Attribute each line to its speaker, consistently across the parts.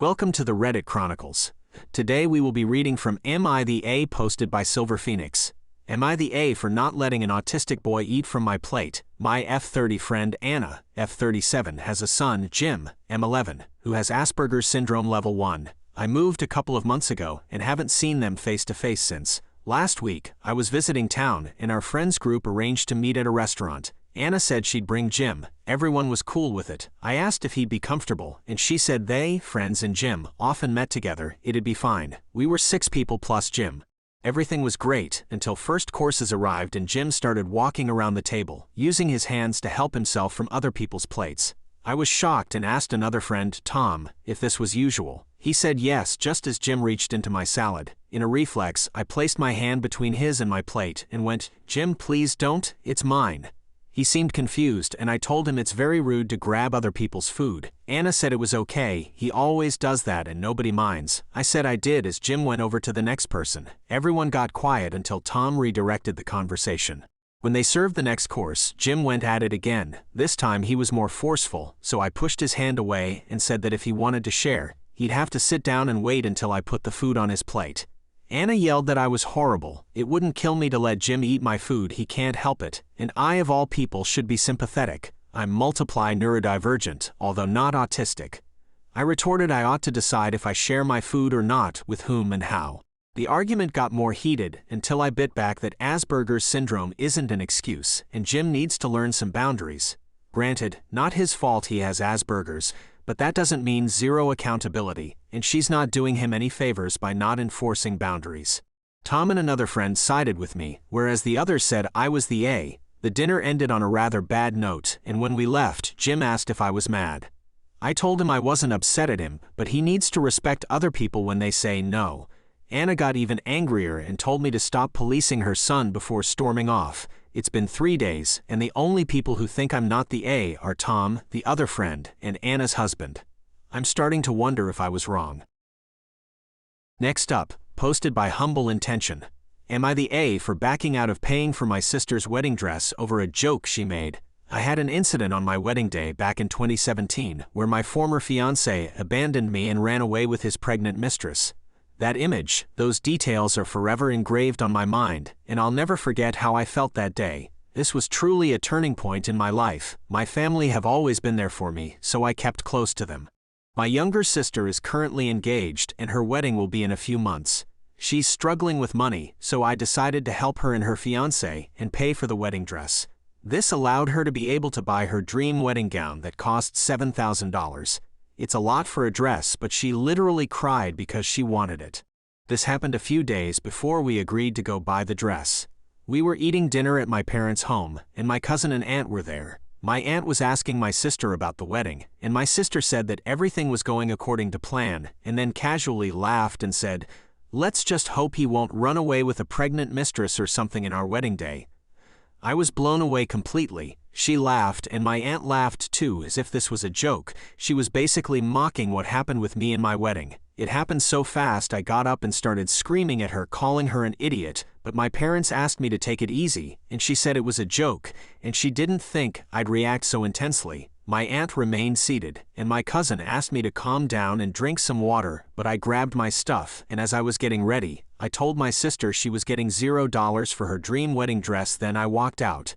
Speaker 1: Welcome to the Reddit Chronicles. Today we will be reading from Am I the A posted by Silver Phoenix. Am I the A for not letting an autistic boy eat from my plate? My F30 friend Anna, F37, has a son, Jim, M11, who has Asperger's syndrome level 1. I moved a couple of months ago and haven't seen them face to face since. Last week, I was visiting town and our friends group arranged to meet at a restaurant. Anna said she'd bring Jim. Everyone was cool with it. I asked if he'd be comfortable, and she said they, friends and Jim, often met together, it'd be fine. We were 6 people plus Jim. Everything was great until first courses arrived and Jim started walking around the table, using his hands to help himself from other people's plates. I was shocked and asked another friend, Tom, if this was usual. He said yes, just as Jim reached into my salad. In a reflex, I placed my hand between his and my plate and went, "Jim, please don't, it's mine." He seemed confused, and I told him it's very rude to grab other people's food. Anna said it was okay, he always does that and nobody minds. I said I did as Jim went over to the next person. Everyone got quiet until Tom redirected the conversation. When they served the next course, Jim went at it again. This time he was more forceful, so I pushed his hand away and said that if he wanted to share, he'd have to sit down and wait until I put the food on his plate. Anna yelled that I was horrible. It wouldn't kill me to let Jim eat my food, he can't help it, and I of all people should be sympathetic. I'm multiply neurodivergent, although not autistic. I retorted I ought to decide if I share my food or not, with whom and how. The argument got more heated until I bit back that Asperger's syndrome isn't an excuse, and Jim needs to learn some boundaries. Granted, not his fault he has Asperger's, but that doesn't mean zero accountability, and she's not doing him any favors by not enforcing boundaries. Tom and another friend sided with me, whereas the others said I was the A. The dinner ended on a rather bad note, and when we left, Jim asked if I was mad. I told him I wasn't upset at him, but he needs to respect other people when they say no. Anna got even angrier and told me to stop policing her son before storming off. It's been 3 days, and the only people who think I'm not the A are Tom, the other friend, and Anna's husband. I'm starting to wonder if I was wrong. Next up, posted by Humble Intention. Am I the A for backing out of paying for my sister's wedding dress over a joke she made? I had an incident on my wedding day back in 2017 where my former fiancé abandoned me and ran away with his pregnant mistress. That image, those details are forever engraved on my mind, and I'll never forget how I felt that day. This was truly a turning point in my life. My family have always been there for me, so I kept close to them. My younger sister is currently engaged, and her wedding will be in a few months. She's struggling with money, so I decided to help her and her fiancé and pay for the wedding dress. This allowed her to be able to buy her dream wedding gown that cost $7,000. It's a lot for a dress, but she literally cried because she wanted it. This happened a few days before we agreed to go buy the dress. We were eating dinner at my parents' home, and my cousin and aunt were there. My aunt was asking my sister about the wedding, and my sister said that everything was going according to plan, and then casually laughed and said, "Let's just hope he won't run away with a pregnant mistress or something in our wedding day." I was blown away completely. She laughed, and my aunt laughed too, as if this was a joke. She was basically mocking what happened with me and my wedding. It happened so fast I got up and started screaming at her, calling her an idiot, but my parents asked me to take it easy, and she said it was a joke, and she didn't think I'd react so intensely. My aunt remained seated, and my cousin asked me to calm down and drink some water, but I grabbed my stuff, and as I was getting ready, I told my sister she was getting $0 for her dream wedding dress, then I walked out.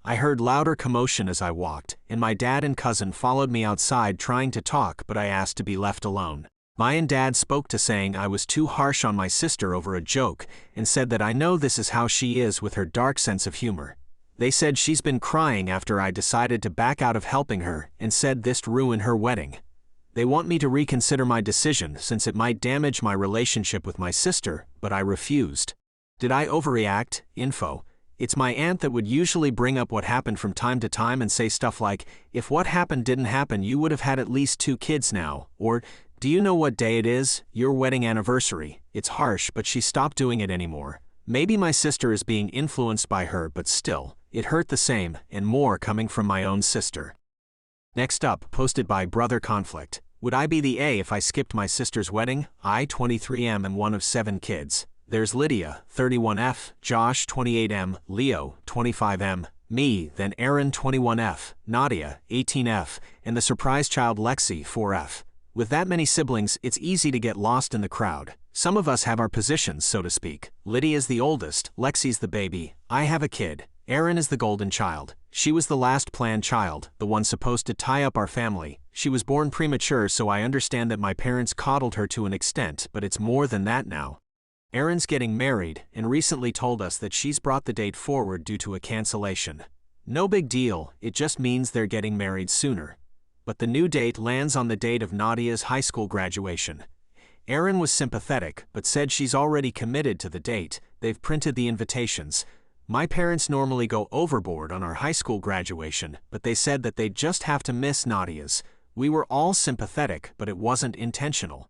Speaker 1: I heard louder commotion as I walked, and my dad and cousin followed me outside trying to talk, but I asked to be left alone. My dad spoke to saying I was too harsh on my sister over a joke, and said that I know this is how she is with her dark sense of humor. They said she's been crying after I decided to back out of helping her, and said this ruined her wedding. They want me to reconsider my decision since it might damage my relationship with my sister, but I refused. Did I overreact? Info. It's my aunt that would usually bring up what happened from time to time and say stuff like, "If what happened didn't happen, you would have had at least 2 kids now," or, "Do you know what day it is? Your wedding anniversary." It's harsh, but she stopped doing it anymore. Maybe my sister is being influenced by her, but still, it hurt the same, and more coming from my own sister. Next up, posted by Brother Conflict. Would I be the A if I skipped my sister's wedding? I, 23M, am one of 7 kids. There's Lydia, 31F, Josh, 28M, Leo, 25M, me, then Aaron, 21F, Nadia, 18F, and the surprise child Lexi, 4F. With that many siblings, it's easy to get lost in the crowd. Some of us have our positions, so to speak. Lydia's the oldest, Lexi's the baby, I have a kid. Erin is the golden child. She was the last planned child, the one supposed to tie up our family. She was born premature, so I understand that my parents coddled her to an extent, but it's more than that now. Erin's getting married, and recently told us that she's brought the date forward due to a cancellation. No big deal, it just means they're getting married sooner. But the new date lands on the date of Nadia's high school graduation. Erin was sympathetic, but said she's already committed to the date. They've printed the invitations. My parents normally go overboard on our high school graduation, but they said that they'd just have to miss Nadia's. We were all sympathetic, but it wasn't intentional.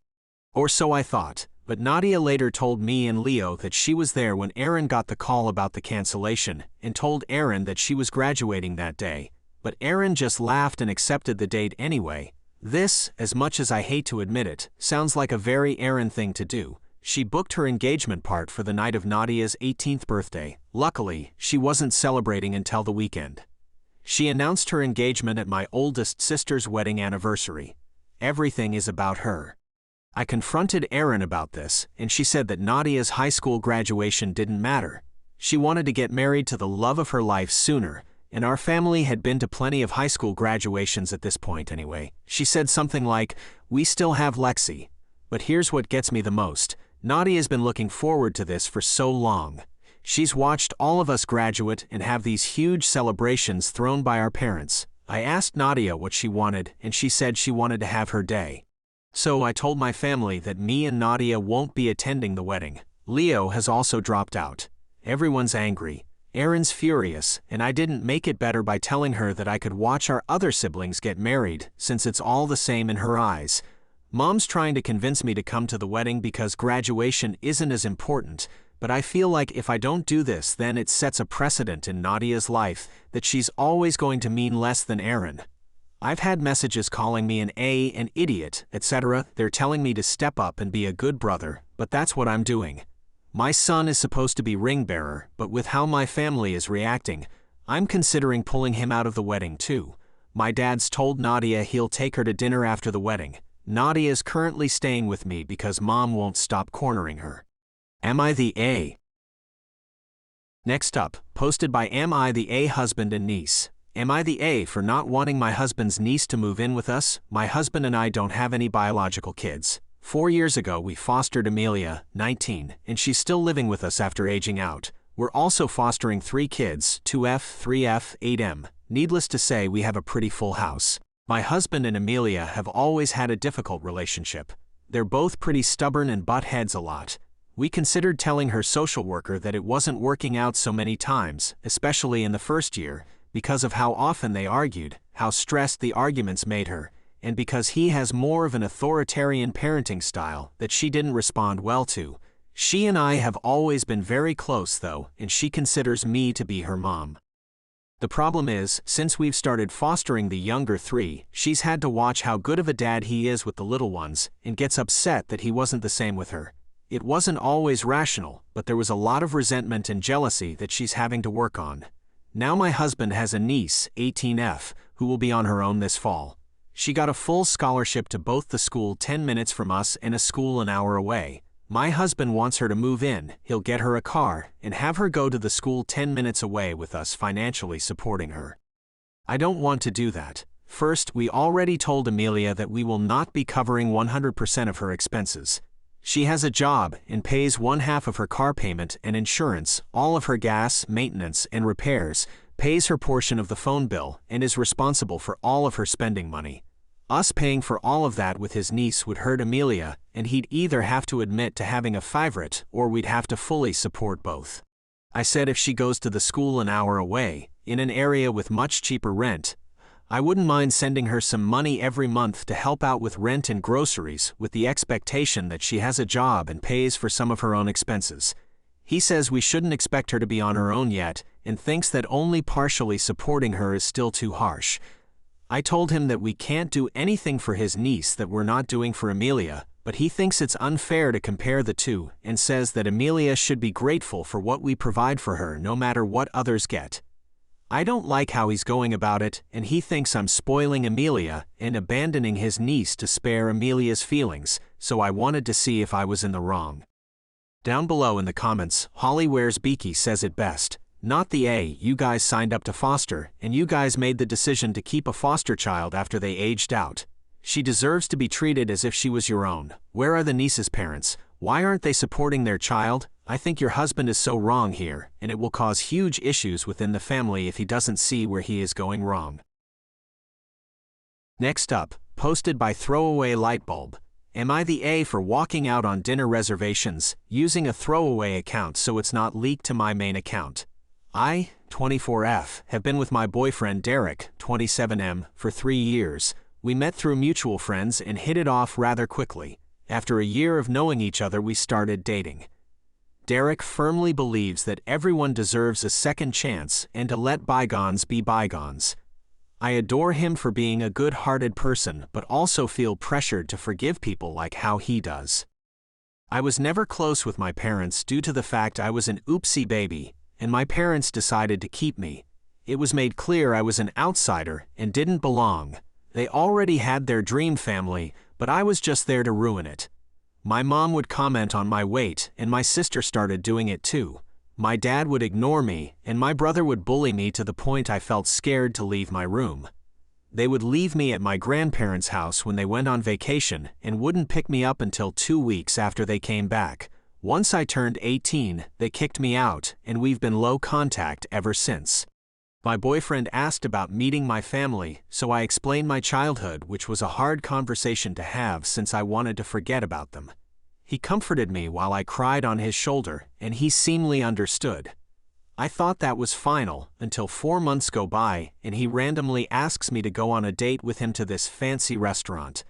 Speaker 1: Or so I thought, but Nadia later told me and Leo that she was there when Erin got the call about the cancellation, and told Erin that she was graduating that day. But Erin just laughed and accepted the date anyway. This, as much as I hate to admit it, sounds like a very Erin thing to do. She booked her engagement part for the night of Nadia's 18th birthday. Luckily, she wasn't celebrating until the weekend. She announced her engagement at my oldest sister's wedding anniversary. Everything is about her. I confronted Erin about this, and she said that Nadia's high school graduation didn't matter. She wanted to get married to the love of her life sooner, and our family had been to plenty of high school graduations at this point anyway. She said something like, "We still have Lexi." But here's what gets me the most. Nadia's been looking forward to this for so long. She's watched all of us graduate and have these huge celebrations thrown by our parents. I asked Nadia what she wanted, and she said she wanted to have her day. So I told my family that me and Nadia won't be attending the wedding. Leo has also dropped out. Everyone's angry. Erin's furious, and I didn't make it better by telling her that I could watch our other siblings get married, since it's all the same in her eyes. Mom's trying to convince me to come to the wedding because graduation isn't as important, but I feel like if I don't do this, then it sets a precedent in Nadia's life that she's always going to mean less than Erin. I've had messages calling me an idiot, etc. They're telling me to step up and be a good brother, but that's what I'm doing. My son is supposed to be ring bearer, but with how my family is reacting, I'm considering pulling him out of the wedding too. My dad's told Nadia he'll take her to dinner after the wedding. Nadia is currently staying with me because Mom won't stop cornering her. Am I the A? Next up, posted by Am I the A husband and niece. Am I the A for not wanting my husband's niece to move in with us? My husband and I don't have any biological kids. 4 years ago we fostered Amelia, 19, and she's still living with us after aging out. We're also fostering 3 kids, 2F, 3F, 8M. Needless to say, we have a pretty full house. My husband and Amelia have always had a difficult relationship. They're both pretty stubborn and butt heads a lot. We considered telling her social worker that it wasn't working out so many times, especially in the first year, because of how often they argued, how stressed the arguments made her, and because he has more of an authoritarian parenting style that she didn't respond well to. She and I have always been very close though, and she considers me to be her mom. The problem is, since we've started fostering the younger 3, she's had to watch how good of a dad he is with the little ones, and gets upset that he wasn't the same with her. It wasn't always rational, but there was a lot of resentment and jealousy that she's having to work on. Now my husband has a niece, 18F, who will be on her own this fall. She got a full scholarship to both the school 10 minutes from us and a school an hour away. My husband wants her to move in, he'll get her a car, and have her go to the school 10 minutes away with us financially supporting her. I don't want to do that. First, we already told Amelia that we will not be covering 100% of her expenses. She has a job and pays 1/2 of her car payment and insurance, all of her gas, maintenance, and repairs, pays her portion of the phone bill, and is responsible for all of her spending money. Us paying for all of that with his niece would hurt Amelia, and he'd either have to admit to having a favorite or we'd have to fully support both. I said if she goes to the school an hour away, in an area with much cheaper rent, I wouldn't mind sending her some money every month to help out with rent and groceries with the expectation that she has a job and pays for some of her own expenses. He says we shouldn't expect her to be on her own yet and thinks that only partially supporting her is still too harsh. I told him that we can't do anything for his niece that we're not doing for Amelia, but he thinks it's unfair to compare the two and says that Amelia should be grateful for what we provide for her no matter what others get. I don't like how he's going about it, and he thinks I'm spoiling Amelia and abandoning his niece to spare Amelia's feelings, so I wanted to see if I was in the wrong. Down below in the comments, Holly Wears Beaky says it best. Not the A, you guys signed up to foster, and you guys made the decision to keep a foster child after they aged out. She deserves to be treated as if she was your own. Where are the niece's parents? Why aren't they supporting their child? I think your husband is so wrong here, and it will cause huge issues within the family if he doesn't see where he is going wrong. Next up, posted by Throwaway Lightbulb. Am I the A for walking out on dinner reservations, using a throwaway account so it's not leaked to my main account? I, 24F, have been with my boyfriend Derek, 27M, for 3 years. We met through mutual friends and hit it off rather quickly. After a year of knowing each other, we started dating. Derek firmly believes that everyone deserves a second chance and to let bygones be bygones. I adore him for being a good-hearted person, but also feel pressured to forgive people like how he does. I was never close with my parents due to the fact I was an oopsie baby, and my parents decided to keep me. It was made clear I was an outsider and didn't belong. They already had their dream family, but I was just there to ruin it. My mom would comment on my weight, and my sister started doing it too. My dad would ignore me, and my brother would bully me to the point I felt scared to leave my room. They would leave me at my grandparents' house when they went on vacation and wouldn't pick me up until 2 weeks after they came back. Once I turned 18, they kicked me out, and we've been low contact ever since. My boyfriend asked about meeting my family, so I explained my childhood, which was a hard conversation to have since I wanted to forget about them. He comforted me while I cried on his shoulder, and he seemingly understood. I thought that was final, until 4 months go by, and he randomly asks me to go on a date with him to this fancy restaurant.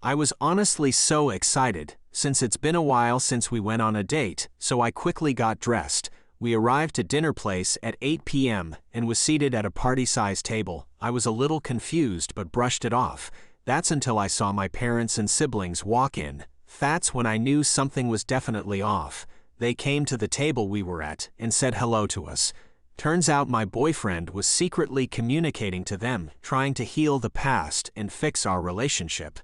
Speaker 1: I was honestly so excited, since it's been a while since we went on a date, so I quickly got dressed. We arrived to dinner place at 8 p.m. and was seated at a party-sized table. I was a little confused but brushed it off. That's until I saw my parents and siblings walk in. That's when I knew something was definitely off. They came to the table we were at and said hello to us. Turns out my boyfriend was secretly communicating to them, trying to heal the past and fix our relationship.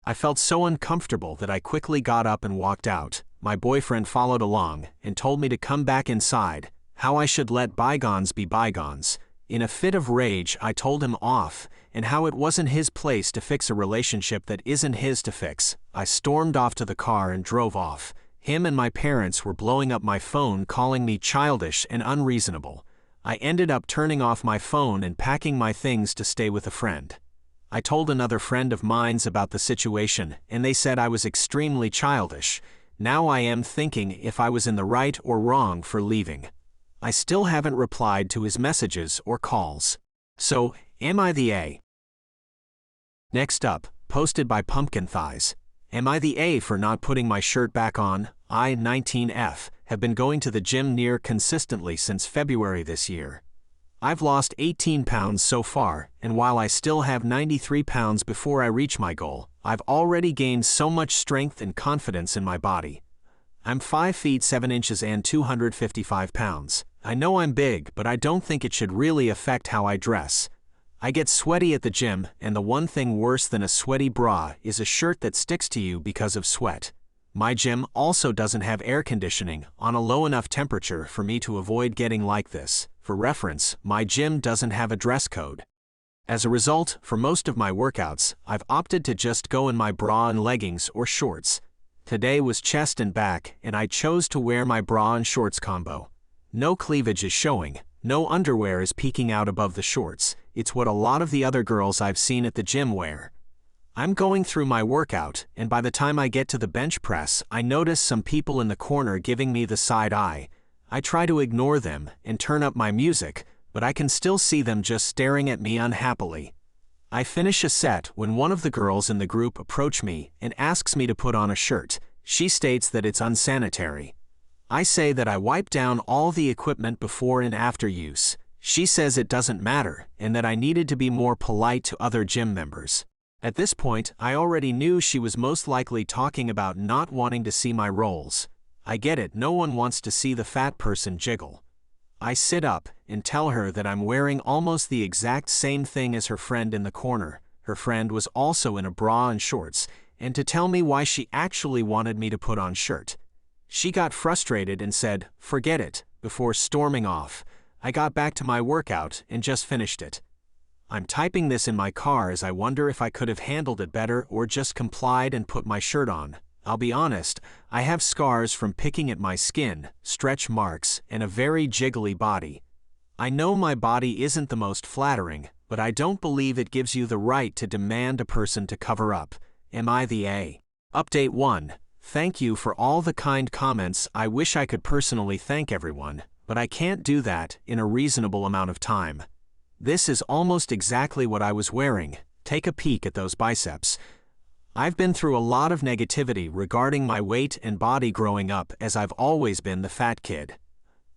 Speaker 1: I felt so uncomfortable that I quickly got up and walked out. My boyfriend followed along and told me to come back inside, how I should let bygones be bygones. In a fit of rage, I told him off, and how it wasn't his place to fix a relationship that isn't his to fix. I stormed off to the car and drove off. Him and my parents were blowing up my phone, calling me childish and unreasonable. I ended up turning off my phone and packing my things to stay with a friend. I told another friend of mine about the situation, and they said I was extremely childish. Now I am thinking if I was in the right or wrong for leaving. I still haven't replied to his messages or calls. So, am I the A? Next up, posted by Pumpkin Thighs. Am I the A for not putting my shirt back on? I, 19F, have been going to the gym near consistently since February this year. I've lost 18 pounds so far, and while I still have 93 pounds before I reach my goal, I've already gained so much strength and confidence in my body. I'm 5 feet 7 inches and 255 pounds. I know I'm big, but I don't think it should really affect how I dress. I get sweaty at the gym, and the one thing worse than a sweaty bra is a shirt that sticks to you because of sweat. My gym also doesn't have air conditioning on a low enough temperature for me to avoid getting like this. For reference, my gym doesn't have a dress code. As a result, for most of my workouts, I've opted to just go in my bra and leggings or shorts. Today was chest and back, and I chose to wear my bra and shorts combo. No cleavage is showing, no underwear is peeking out above the shorts. It's what a lot of the other girls I've seen at the gym wear. I'm going through my workout, and by the time I get to the bench press, I notice some people in the corner giving me the side eye. I try to ignore them and turn up my music, but I can still see them just staring at me unhappily. I finish a set when one of the girls in the group approach me and asks me to put on a shirt. She states that it's unsanitary. I say that I wipe down all the equipment before and after use. She says it doesn't matter and that I needed to be more polite to other gym members. At this point, I already knew she was most likely talking about not wanting to see my rolls. I get it, no one wants to see the fat person jiggle. I sit up, and tell her that I'm wearing almost the exact same thing as her friend in the corner. Her friend was also in a bra and shorts, and to tell me why she actually wanted me to put on shirt. She got frustrated and said, "Forget it," before storming off. I got back to my workout and just finished it. I'm typing this in my car as I wonder if I could have handled it better or just complied and put my shirt on. I'll be honest, I have scars from picking at my skin, stretch marks, and a very jiggly body. I know my body isn't the most flattering, but I don't believe it gives you the right to demand a person to cover up. Am I the A? Update 1. Thank you for all the kind comments. I wish I could personally thank everyone, but I can't do that in a reasonable amount of time. This is almost exactly what I was wearing. Take a peek at those biceps. I've been through a lot of negativity regarding my weight and body growing up, as I've always been the fat kid.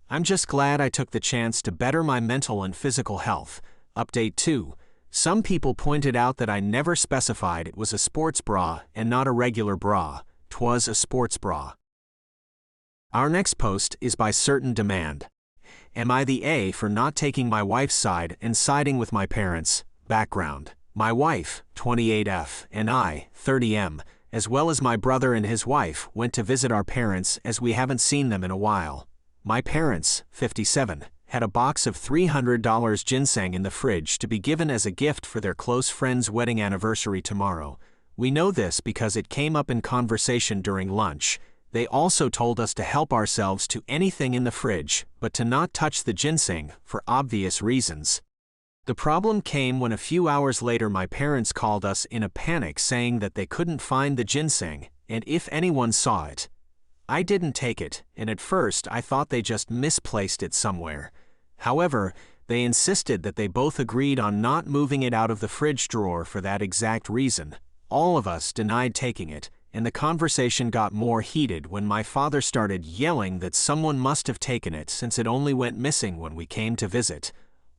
Speaker 1: I'm just glad I took the chance to better my mental and physical health. Update 2. Some people pointed out that I never specified it was a sports bra and not a regular bra. 'Twas a sports bra. Our next post is by Certain Demand. Am I the A for not taking my wife's side and siding with my parents? Background. My wife, 28F, and I, 30M, as well as my brother and his wife, went to visit our parents as we haven't seen them in a while. My parents, 57, had a box of $300 ginseng in the fridge to be given as a gift for their close friend's wedding anniversary tomorrow. We know this because it came up in conversation during lunch. They also told us to help ourselves to anything in the fridge, but to not touch the ginseng, for obvious reasons. The problem came when a few hours later my parents called us in a panic saying that they couldn't find the ginseng, and if anyone saw it. I didn't take it, and at first I thought they just misplaced it somewhere. However, they insisted that they both agreed on not moving it out of the fridge drawer for that exact reason. All of us denied taking it, and the conversation got more heated when my father started yelling that someone must have taken it since it only went missing when we came to visit.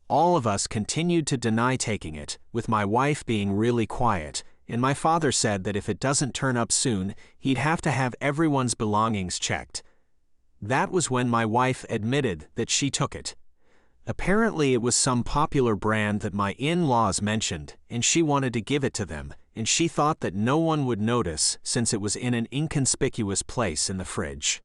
Speaker 1: All of us continued to deny taking it, with my wife being really quiet, and my father said that if it doesn't turn up soon, he'd have to have everyone's belongings checked. That was when my wife admitted that she took it. Apparently it was some popular brand that my in-laws mentioned, and she wanted to give it to them, and she thought that no one would notice since it was in an inconspicuous place in the fridge.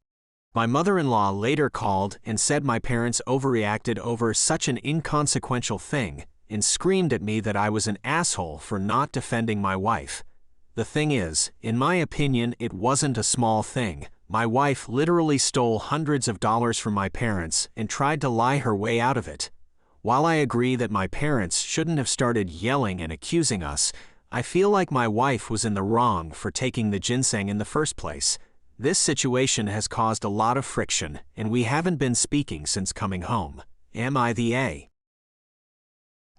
Speaker 1: My mother-in-law later called and said my parents overreacted over such an inconsequential thing and screamed at me that I was an asshole for not defending my wife. The thing is, in my opinion, it wasn't a small thing. My wife literally stole hundreds of dollars from my parents and tried to lie her way out of it. While I agree that my parents shouldn't have started yelling and accusing us, I feel like my wife was in the wrong for taking the ginseng in the first place. This situation has caused a lot of friction, and we haven't been speaking since coming home. Am I the A?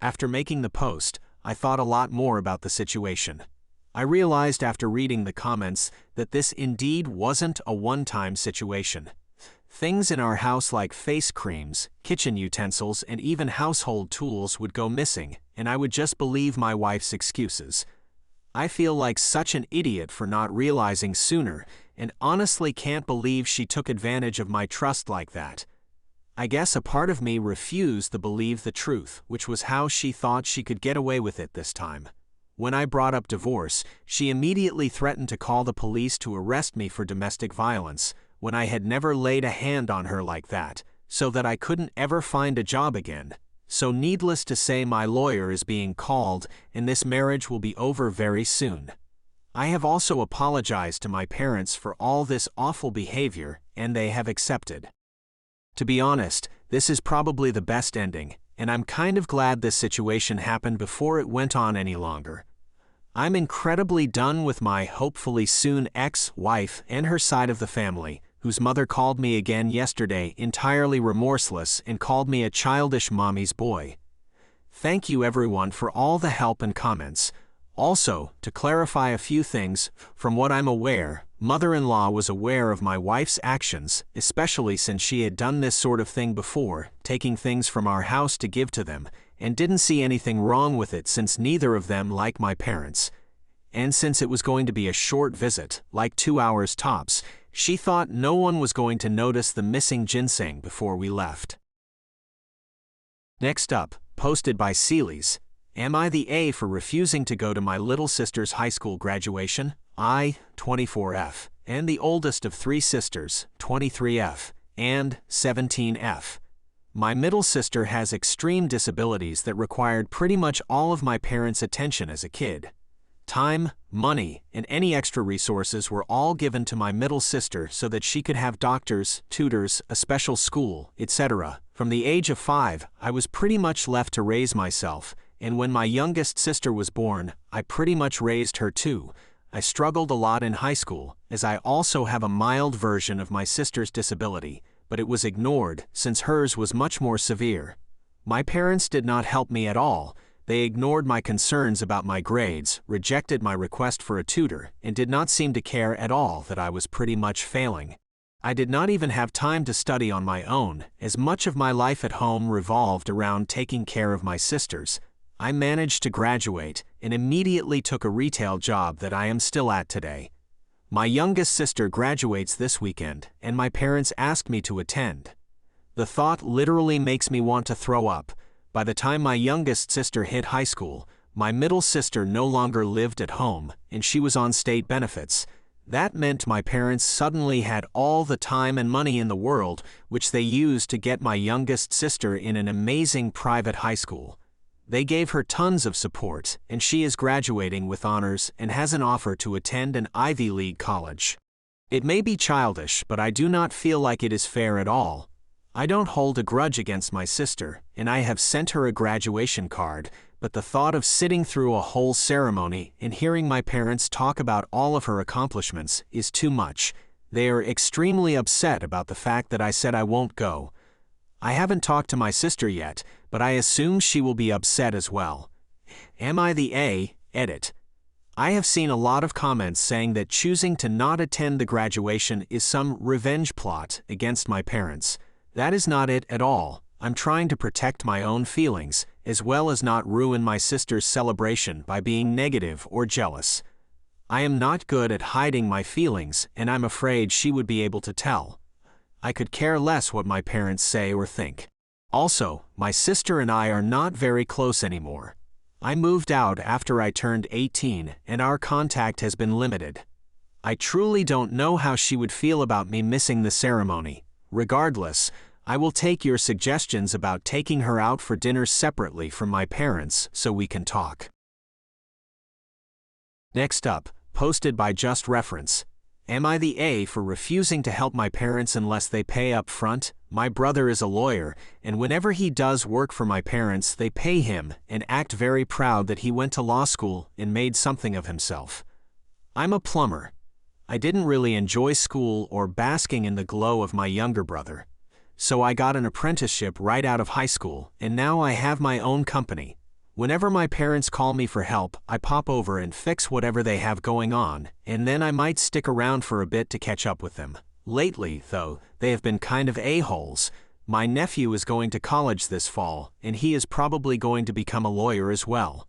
Speaker 1: After making the post, I thought a lot more about the situation. I realized after reading the comments that this indeed wasn't a one-time situation. Things in our house like face creams, kitchen utensils, and even household tools would go missing, and I would just believe my wife's excuses. I feel like such an idiot for not realizing sooner, and honestly can't believe she took advantage of my trust like that. I guess a part of me refused to believe the truth, which was how she thought she could get away with it this time. When I brought up divorce, she immediately threatened to call the police to arrest me for domestic violence, when I had never laid a hand on her like that, so that I couldn't ever find a job again. So needless to say, my lawyer is being called, and this marriage will be over very soon. I have also apologized to my parents for all this awful behavior, and they have accepted. To be honest, this is probably the best ending, and I'm kind of glad this situation happened before it went on any longer. I'm incredibly done with my hopefully soon ex-wife and her side of the family, whose mother called me again yesterday entirely remorseless and called me a childish mommy's boy. Thank you everyone for all the help and comments. Also, to clarify a few things, from what I'm aware, mother-in-law was aware of my wife's actions, especially since she had done this sort of thing before, taking things from our house to give to them, and didn't see anything wrong with it since neither of them like my parents. And since it was going to be a short visit, like 2 hours tops, she thought no one was going to notice the missing ginseng before we left. Next up, posted by Seeley's. Am I the A for refusing to go to my little sister's high school graduation? I, 24F, and the oldest of 3 sisters, 23F, and 17F. My middle sister has extreme disabilities that required pretty much all of my parents' attention as a kid. Time, money, and any extra resources were all given to my middle sister so that she could have doctors, tutors, a special school, etc. From the age of 5, I was pretty much left to raise myself, and when my youngest sister was born, I pretty much raised her too. I struggled a lot in high school, as I also have a mild version of my sister's disability, but it was ignored since hers was much more severe. My parents did not help me at all. They ignored my concerns about my grades, rejected my request for a tutor, and did not seem to care at all that I was pretty much failing. I did not even have time to study on my own, as much of my life at home revolved around taking care of my sisters. I managed to graduate and immediately took a retail job that I am still at today. My youngest sister graduates this weekend, and my parents asked me to attend. The thought literally makes me want to throw up. By the time my youngest sister hit high school, my middle sister no longer lived at home, and she was on state benefits. That meant my parents suddenly had all the time and money in the world, which they used to get my youngest sister in an amazing private high school. They gave her tons of support, and she is graduating with honors and has an offer to attend an Ivy League college. It may be childish, but I do not feel like it is fair at all. I don't hold a grudge against my sister, and I have sent her a graduation card, but the thought of sitting through a whole ceremony and hearing my parents talk about all of her accomplishments is too much. They are extremely upset about the fact that I said I won't go. I haven't talked to my sister yet, but I assume she will be upset as well. Am I the A? Edit. I have seen a lot of comments saying that choosing to not attend the graduation is some revenge plot against my parents. That is not it at all. I'm trying to protect my own feelings, as well as not ruin my sister's celebration by being negative or jealous. I am not good at hiding my feelings, and I'm afraid she would be able to tell. I could care less what my parents say or think. Also, my sister and I are not very close anymore. I moved out after I turned 18, and our contact has been limited. I truly don't know how she would feel about me missing the ceremony. Regardless, I will take your suggestions about taking her out for dinner separately from my parents so we can talk. Next up, posted by Just Reference. Am I the A for refusing to help my parents unless they pay up front? My brother is a lawyer, and whenever he does work for my parents, they pay him and act very proud that he went to law school and made something of himself. I'm a plumber. I didn't really enjoy school or basking in the glow of my younger brother. So I got an apprenticeship right out of high school, and now I have my own company. Whenever my parents call me for help, I pop over and fix whatever they have going on, and then I might stick around for a bit to catch up with them. Lately, though, they have been kind of a-holes. My nephew is going to college this fall, and he is probably going to become a lawyer as well.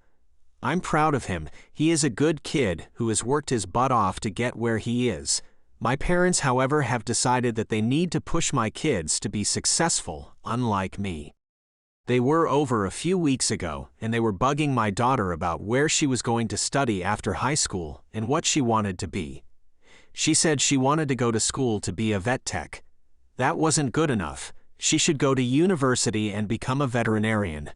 Speaker 1: I'm proud of him. He is a good kid who has worked his butt off to get where he is. My parents, however, have decided that they need to push my kids to be successful, unlike me. They were over a few weeks ago, and they were bugging my daughter about where she was going to study after high school and what she wanted to be. She said she wanted to go to school to be a vet tech. That wasn't good enough. She should go to university and become a veterinarian.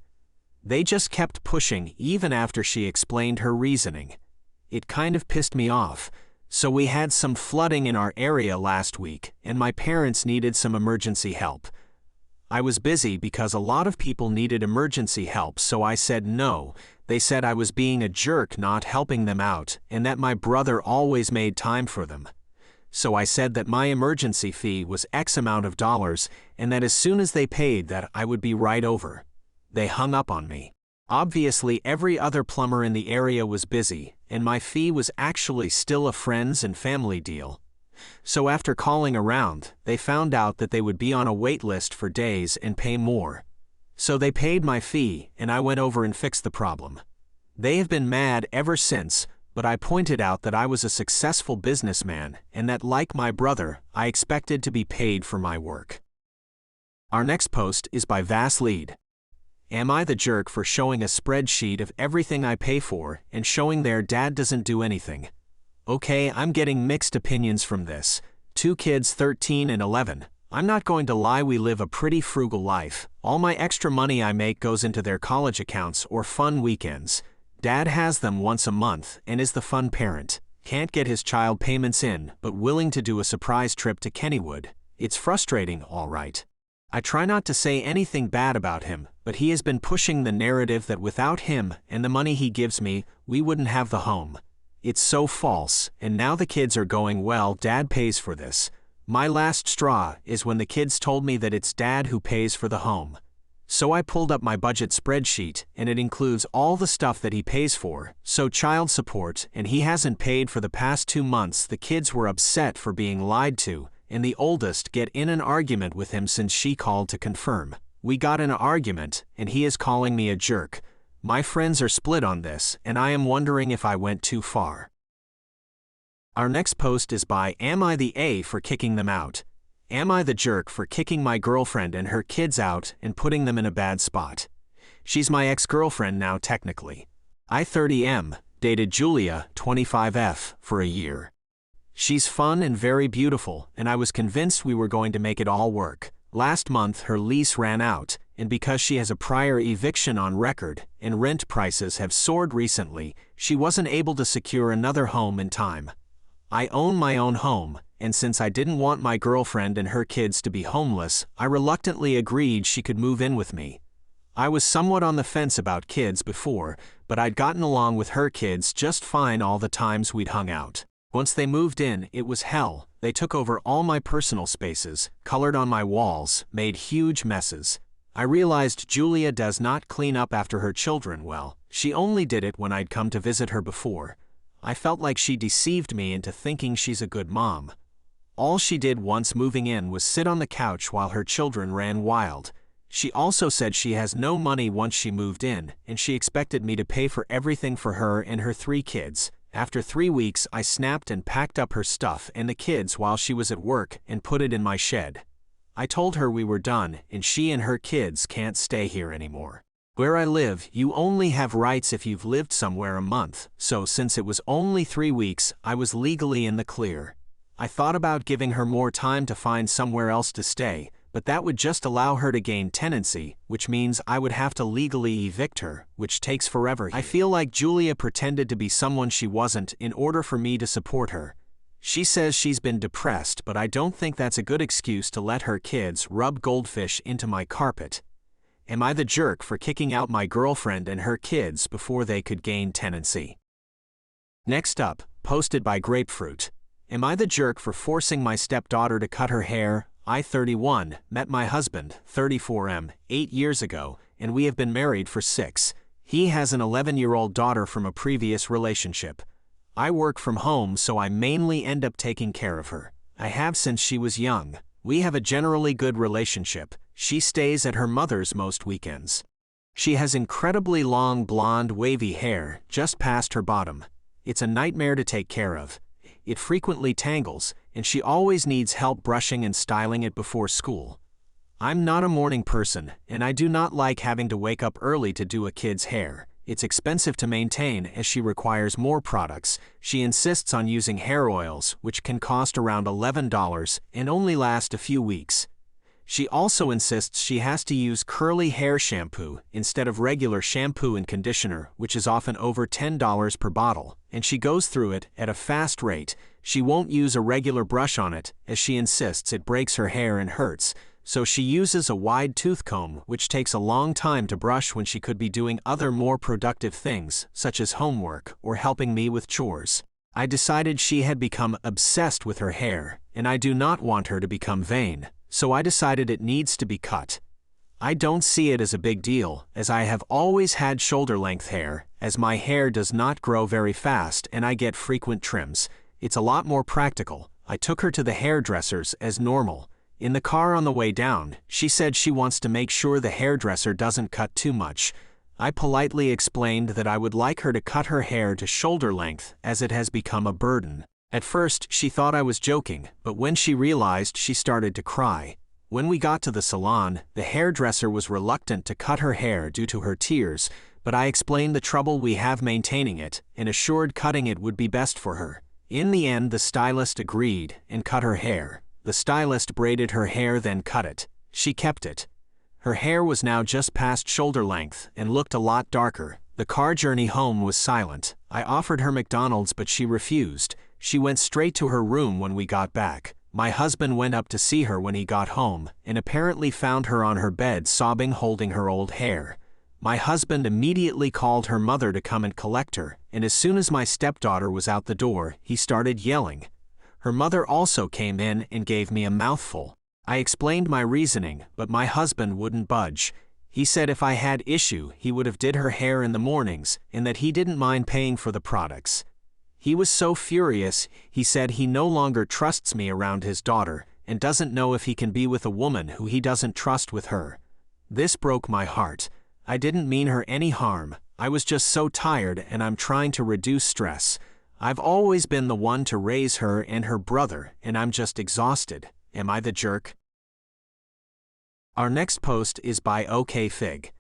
Speaker 1: They just kept pushing even after she explained her reasoning. It kind of pissed me off. So we had some flooding in our area last week, and my parents needed some emergency help. I was busy because a lot of people needed emergency help, so I said no. They said I was being a jerk not helping them out, and that my brother always made time for them. So I said that my emergency fee was X amount of dollars, and that as soon as they paid that I would be right over. They hung up on me. Obviously, every other plumber in the area was busy, and my fee was actually still a friends and family deal. So after calling around, they found out that they would be on a wait list for days and pay more. So they paid my fee, and I went over and fixed the problem. They have been mad ever since, but I pointed out that I was a successful businessman and that, like my brother, I expected to be paid for my work. Our next post is by Vaslead. Am I the jerk for showing a spreadsheet of everything I pay for and showing their dad doesn't do anything? Okay, I'm getting mixed opinions from this. 2 kids, 13 and 11. I'm not going to lie, we live a pretty frugal life. All my extra money I make goes into their college accounts or fun weekends. Dad has them once a month and is the fun parent. Can't get his child payments in, but willing to do a surprise trip to Kennywood. It's frustrating, all right. I try not to say anything bad about him, but he has been pushing the narrative that without him and the money he gives me, we wouldn't have the home. It's so false, and now the kids are going, well, Dad pays for this. My last straw is when the kids told me that it's Dad who pays for the home. So I pulled up my budget spreadsheet, and it includes all the stuff that he pays for, so child support, and he hasn't paid for the past 2 months. The kids were upset for being lied to, and the oldest get in an argument with him since she called to confirm. We got in an argument, and he is calling me a jerk. My friends are split on this, and I am wondering if I went too far. Our next post is by Am I the A for kicking them out? Am I the jerk for kicking my girlfriend and her kids out and putting them in a bad spot? She's my ex-girlfriend now technically. I 30M, dated Julia, 25F, for a year. She's fun and very beautiful, and I was convinced we were going to make it all work. Last month her lease ran out, and because she has a prior eviction on record and rent prices have soared recently, she wasn't able to secure another home in time. I own my own home, and since I didn't want my girlfriend and her kids to be homeless, I reluctantly agreed she could move in with me. I was somewhat on the fence about kids before, but I'd gotten along with her kids just fine all the times we'd hung out. Once they moved in, it was hell. They took over all my personal spaces, colored on my walls, made huge messes. I realized Julia does not clean up after her children well. She only did it when I'd come to visit her before. I felt like she deceived me into thinking she's a good mom. All she did once moving in was sit on the couch while her children ran wild. She also said she has no money once she moved in, and she expected me to pay for everything for her and her 3 kids. After 3 weeks, I snapped and packed up her stuff and the kids while she was at work and put it in my shed. I told her we were done and she and her kids can't stay here anymore. Where I live, you only have rights if you've lived somewhere a month, so since it was only 3 weeks, I was legally in the clear. I thought about giving her more time to find somewhere else to stay, but that would just allow her to gain tenancy, which means I would have to legally evict her, which takes forever. I feel like Julia pretended to be someone she wasn't in order for me to support her. She says she's been depressed, but I don't think that's a good excuse to let her kids rub goldfish into my carpet. Am I the jerk for kicking out my girlfriend and her kids before they could gain tenancy? Next up, posted by Grapefruit. Am I the jerk for forcing my stepdaughter to cut her hair? I 31, met my husband, 34M, 8 years ago, and we have been married for 6. He has an 11-year-old daughter from a previous relationship. I work from home, so I mainly end up taking care of her. I have since she was young. We have a generally good relationship. She stays at her mother's most weekends. She has incredibly long blonde wavy hair just past her bottom. It's a nightmare to take care of. It frequently tangles, and she always needs help brushing and styling it before school. I'm not a morning person, and I do not like having to wake up early to do a kid's hair. It's expensive to maintain as she requires more products. She insists on using hair oils, which can cost around $11 and only last a few weeks. She also insists she has to use curly hair shampoo instead of regular shampoo and conditioner, which is often over $10 per bottle, and she goes through it at a fast rate. She won't use a regular brush on it, as she insists it breaks her hair and hurts, so she uses a wide tooth comb, which takes a long time to brush when she could be doing other more productive things, such as homework or helping me with chores. I decided she had become obsessed with her hair, and I do not want her to become vain, so I decided it needs to be cut. I don't see it as a big deal, as I have always had shoulder-length hair, as my hair does not grow very fast and I get frequent trims. It's a lot more practical. I took her to the hairdressers as normal. In the car on the way down, she said she wants to make sure the hairdresser doesn't cut too much. I politely explained that I would like her to cut her hair to shoulder length as it has become a burden. At first, she thought I was joking, but when she realized, she started to cry. When we got to the salon, the hairdresser was reluctant to cut her hair due to her tears, but I explained the trouble we have maintaining it and assured cutting it would be best for her. In the end, the stylist agreed and cut her hair. The stylist braided her hair, then cut it. She kept it. Her hair was now just past shoulder length and looked a lot darker. The car journey home was silent. I offered her McDonald's, but she refused. She went straight to her room when we got back. My husband went up to see her when he got home and apparently found her on her bed sobbing, holding her old hair. My husband immediately called her mother to come and collect her, and as soon as my stepdaughter was out the door, he started yelling. Her mother also came in and gave me a mouthful. I explained my reasoning, but my husband wouldn't budge. He said if I had issue, he would have did her hair in the mornings, and that he didn't mind paying for the products. He was so furious, he said he no longer trusts me around his daughter, and doesn't know if he can be with a woman who he doesn't trust with her. This broke my heart. I didn't mean her any harm. I was just so tired, and I'm trying to reduce stress. I've always been the one to raise her and her brother, and I'm just exhausted. Am I the jerk? Our next post is by OK Fig.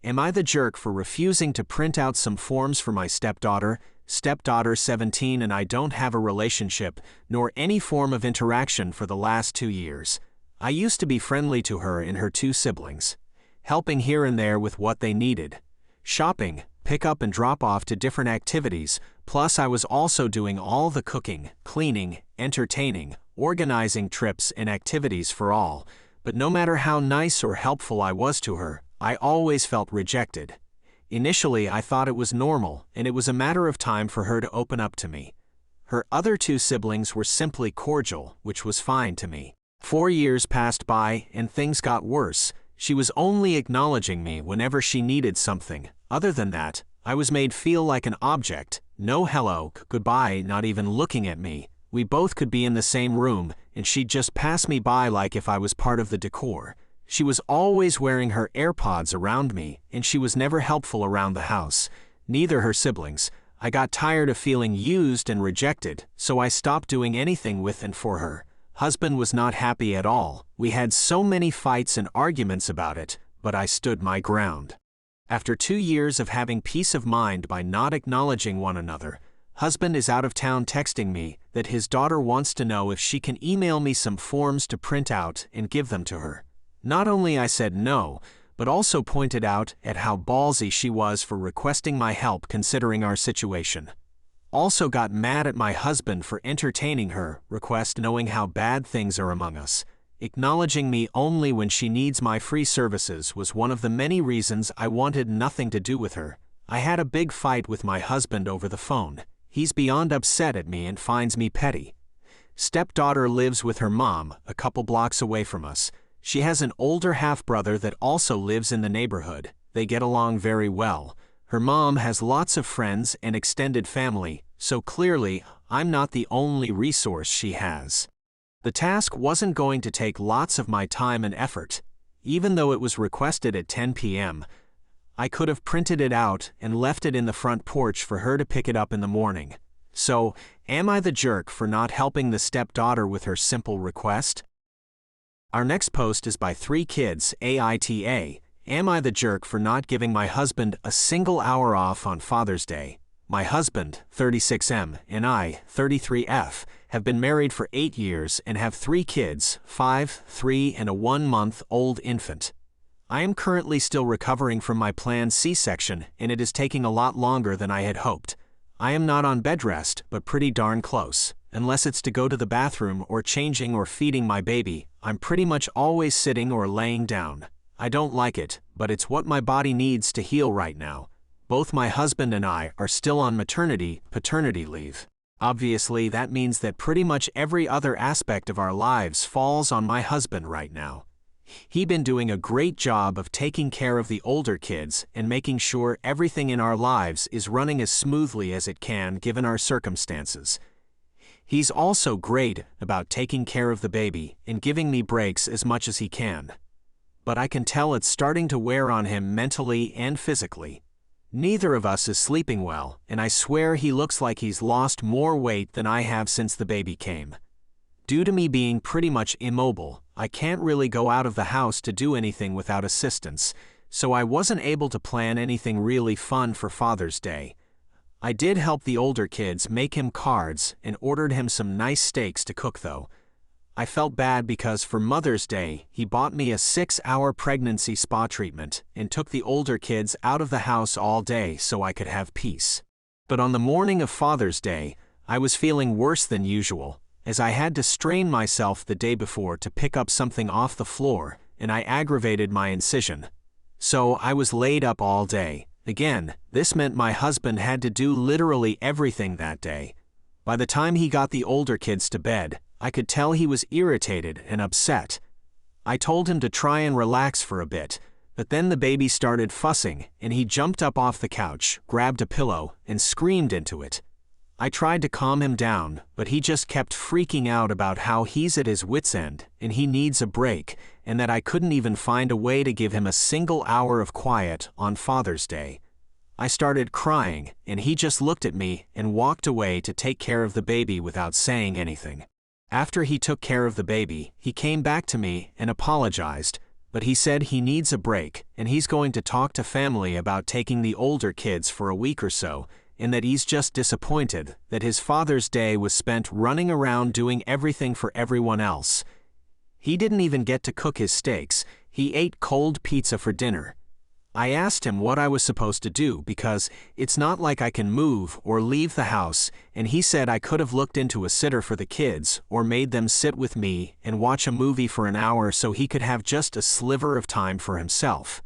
Speaker 1: Am I the jerk for refusing to print out some forms for my stepdaughter? Stepdaughter 17 and I don't have a relationship, nor any form of interaction for the last 2 years. I used to be friendly to her and her 2 siblings, helping here and there with what they needed. Shopping, pick up and drop off to different activities, plus I was also doing all the cooking, cleaning, entertaining, organizing trips and activities for all. But no matter how nice or helpful I was to her, I always felt rejected. Initially, I thought it was normal, and it was a matter of time for her to open up to me. Her other 2 siblings were simply cordial, which was fine to me. 4 years passed by, and things got worse. She was only acknowledging me whenever she needed something. Other than that, I was made feel like an object. No hello, goodbye, not even looking at me. We both could be in the same room, and she'd just pass me by like if I was part of the decor. She was always wearing her AirPods around me, and she was never helpful around the house. Neither her siblings. I got tired of feeling used and rejected, so I stopped doing anything with and for her. Husband was not happy at all. We had so many fights and arguments about it, but I stood my ground. After 2 years of having peace of mind by not acknowledging one another, husband is out of town texting me that his daughter wants to know if she can email me some forms to print out and give them to her. Not only I said no, but also pointed out at how ballsy she was for requesting my help considering our situation. Also got mad at my husband for entertaining her request knowing how bad things are among us. Acknowledging me only when she needs my free services was one of the many reasons I wanted nothing to do with her. I had a big fight with my husband over the phone. He's beyond upset at me and finds me petty. Stepdaughter lives with her mom, a couple blocks away from us. She has an older half-brother that also lives in the neighborhood. They get along very well. Her mom has lots of friends and extended family, so clearly, I'm not the only resource she has. The task wasn't going to take lots of my time and effort. Even though it was requested at 10 p.m., I could have printed it out and left it in the front porch for her to pick it up in the morning. So, am I the jerk for not helping the stepdaughter with her simple request? Our next post is by 3 Kids, AITA. Am I the jerk for not giving my husband a single hour off on Father's Day? My husband, 36M, and I, 33F, have been married for 8 years and have 3 kids, 5, 3, and a 1-month-old infant. I am currently still recovering from my planned C-section, and it is taking a lot longer than I had hoped. I am not on bed rest, but pretty darn close. Unless it's to go to the bathroom or changing or feeding my baby, I'm pretty much always sitting or laying down. I don't like it, but it's what my body needs to heal right now. Both my husband and I are still on paternity leave. Obviously, that means that pretty much every other aspect of our lives falls on my husband right now. He's been doing a great job of taking care of the older kids and making sure everything in our lives is running as smoothly as it can given our circumstances. He's also great about taking care of the baby and giving me breaks as much as he can. But I can tell it's starting to wear on him mentally and physically. Neither of us is sleeping well, and I swear he looks like he's lost more weight than I have since the baby came. Due to me being pretty much immobile, I can't really go out of the house to do anything without assistance, so I wasn't able to plan anything really fun for Father's Day. I did help the older kids make him cards and ordered him some nice steaks to cook though. I felt bad because for Mother's Day, he bought me a 6-hour pregnancy spa treatment and took the older kids out of the house all day so I could have peace. But on the morning of Father's Day, I was feeling worse than usual, as I had to strain myself the day before to pick up something off the floor, and I aggravated my incision. So I was laid up all day. Again, this meant my husband had to do literally everything that day. By the time he got the older kids to bed, I could tell he was irritated and upset. I told him to try and relax for a bit, but then the baby started fussing and he jumped up off the couch, grabbed a pillow, and screamed into it. I tried to calm him down, but he just kept freaking out about how he's at his wit's end and he needs a break, and that I couldn't even find a way to give him a single hour of quiet on Father's Day. I started crying, and he just looked at me and walked away to take care of the baby without saying anything. After he took care of the baby, he came back to me and apologized, but he said he needs a break and he's going to talk to family about taking the older kids for a week or so, and that he's just disappointed that his Father's Day was spent running around doing everything for everyone else. He didn't even get to cook his steaks, he ate cold pizza for dinner. I asked him what I was supposed to do because it's not like I can move or leave the house, and he said I could have looked into a sitter for the kids or made them sit with me and watch a movie for an hour so he could have just a sliver of time for himself.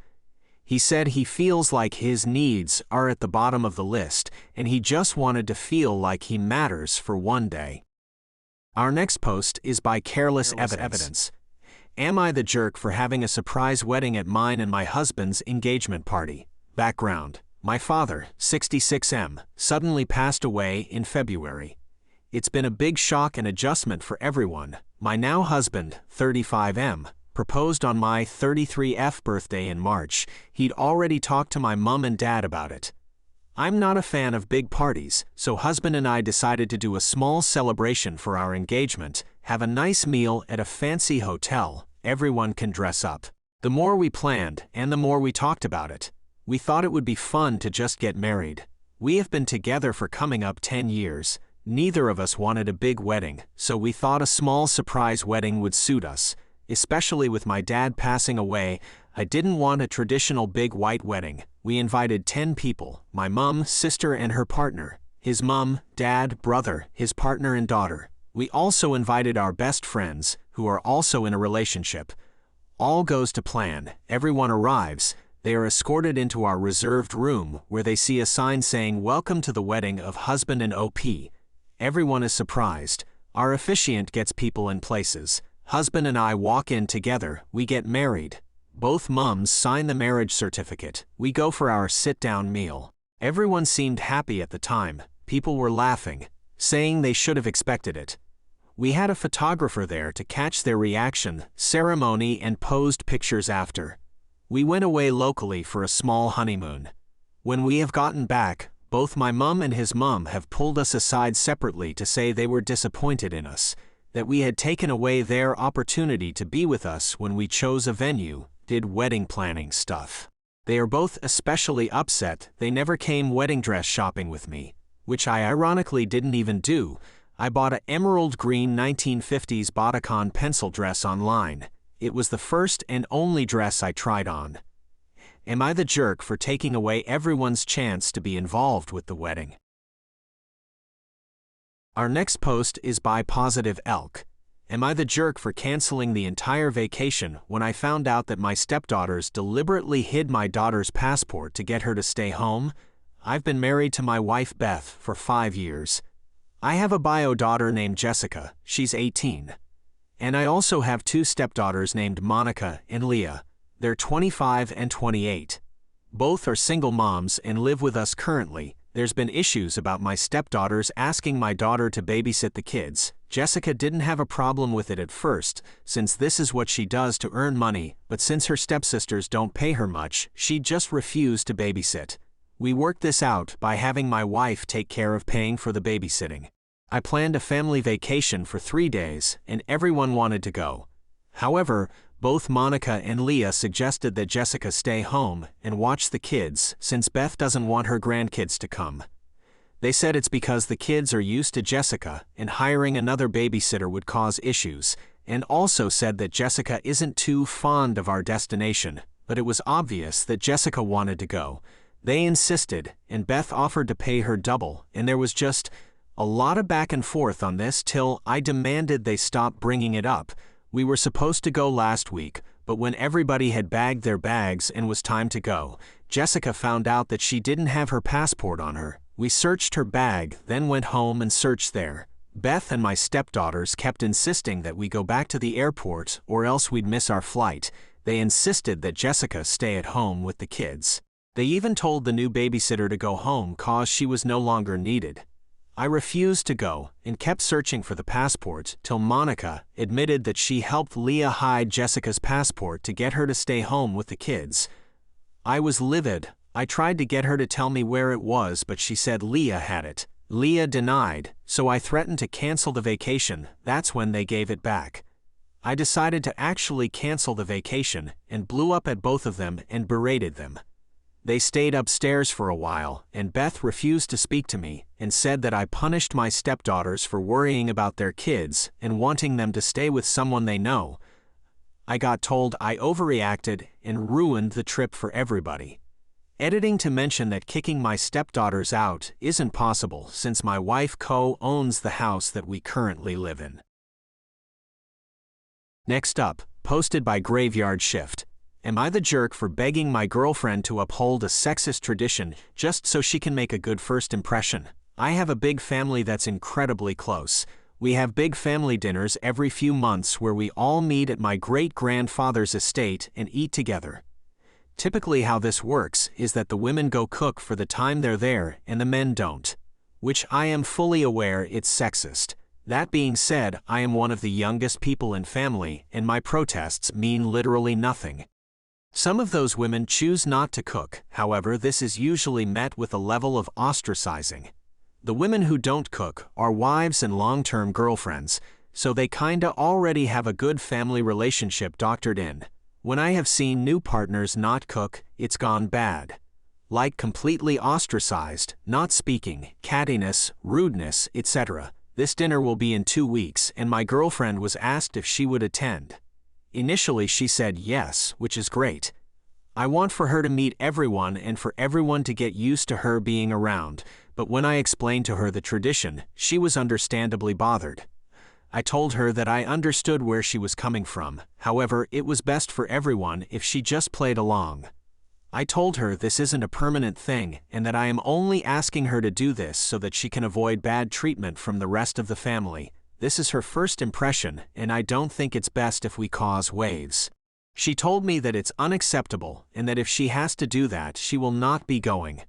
Speaker 1: He said he feels like his needs are at the bottom of the list and he just wanted to feel like he matters for one day. Our next post is by Careless Evidence. Am I the jerk for having a surprise wedding at mine and my husband's engagement party? Background: my father, 66M, suddenly passed away in February. It's been a big shock and adjustment for everyone. My now husband, 35M, proposed on my 33F birthday in March. He'd already talked to my mom and dad about it. I'm not a fan of big parties, so husband and I decided to do a small celebration for our engagement, have a nice meal at a fancy hotel, everyone can dress up. The more we planned, and the more we talked about it, we thought it would be fun to just get married. We have been together for coming up 10 years. Neither of us wanted a big wedding, so we thought a small surprise wedding would suit us. Especially with my dad passing away, I didn't want a traditional big white wedding. We invited 10 people, my mom, sister, and her partner, his mom, dad, brother, his partner, and daughter. We also invited our best friends, who are also in a relationship. All goes to plan, everyone arrives, they are escorted into our reserved room where they see a sign saying "Welcome to the wedding of husband and OP." Everyone is surprised. Our officiant gets people in places. Husband and I walk in together, we get married. Both mums sign the marriage certificate. We go for our sit-down meal. Everyone seemed happy at the time. People were laughing, saying they should have expected it. We had a photographer there to catch their reaction, ceremony, and posed pictures after. We went away locally for a small honeymoon. When we have gotten back, both my mum and his mum have pulled us aside separately to say they were disappointed in us, that we had taken away their opportunity to be with us when we chose a venue, did wedding planning stuff. They are both especially upset they never came wedding dress shopping with me, which I ironically didn't even do. I bought an emerald green 1950s bodycon pencil dress online. It was the first and only dress I tried on. Am I the jerk for taking away everyone's chance to be involved with the wedding? Our next post is by Positive Elk. Am I the jerk for canceling the entire vacation when I found out that my stepdaughters deliberately hid my daughter's passport to get her to stay home? I've been married to my wife Beth for 5 years. I have a bio daughter named Jessica, she's 18. And I also have 2 stepdaughters named Monica and Leah. They're 25 and 28. Both are single moms and live with us currently. There's been issues about my stepdaughters asking my daughter to babysit the kids. Jessica didn't have a problem with it at first, since this is what she does to earn money, but since her stepsisters don't pay her much, she just refused to babysit. We worked this out by having my wife take care of paying for the babysitting. I planned a family vacation for 3 days, and everyone wanted to go. However, both Monica and Leah suggested that Jessica stay home and watch the kids since Beth doesn't want her grandkids to come. They said it's because the kids are used to Jessica and hiring another babysitter would cause issues, and also said that Jessica isn't too fond of our destination, but it was obvious that Jessica wanted to go. They insisted, and Beth offered to pay her double, and there was just a lot of back and forth on this till I demanded they stop bringing it up. We were supposed to go last week, but when everybody had bagged their bags and was time to go, Jessica found out that she didn't have her passport on her. We searched her bag, then went home and searched there. Beth and my stepdaughters kept insisting that we go back to the airport or else we'd miss our flight. They insisted that Jessica stay at home with the kids. They even told the new babysitter to go home cause she was no longer needed. I refused to go and kept searching for the passport till Monica admitted that she helped Leah hide Jessica's passport to get her to stay home with the kids. I was livid. I tried to get her to tell me where it was, but she said Leah had it. Leah denied, so I threatened to cancel the vacation. That's when they gave it back. I decided to actually cancel the vacation and blew up at both of them and berated them. They stayed upstairs for a while, and Beth refused to speak to me and said that I punished my stepdaughters for worrying about their kids and wanting them to stay with someone they know. I got told I overreacted and ruined the trip for everybody. Editing to mention that kicking my stepdaughters out isn't possible since my wife co-owns the house that we currently live in. Next up, posted by Graveyard Shift. Am I the jerk for begging my girlfriend to uphold a sexist tradition just so she can make a good first impression? I have a big family that's incredibly close. We have big family dinners every few months where we all meet at my great-grandfather's estate and eat together. Typically how this works is that the women go cook for the time they're there and the men don't. Which I am fully aware it's sexist. That being said, I am one of the youngest people in family and my protests mean literally nothing. Some of those women choose not to cook, however this is usually met with a level of ostracizing. The women who don't cook are wives and long-term girlfriends, so they kinda already have a good family relationship doctored in. When I have seen new partners not cook, it's gone bad. Like completely ostracized, not speaking, cattiness, rudeness, etc. This dinner will be in 2 weeks and my girlfriend was asked if she would attend. Initially she said yes, which is great. I want for her to meet everyone and for everyone to get used to her being around, but when I explained to her the tradition, she was understandably bothered. I told her that I understood where she was coming from, however, it was best for everyone if she just played along. I told her this isn't a permanent thing and that I am only asking her to do this so that she can avoid bad treatment from the rest of the family. This is her first impression, and I don't think it's best if we cause waves. She told me that it's unacceptable and that if she has to do that, she will not be going.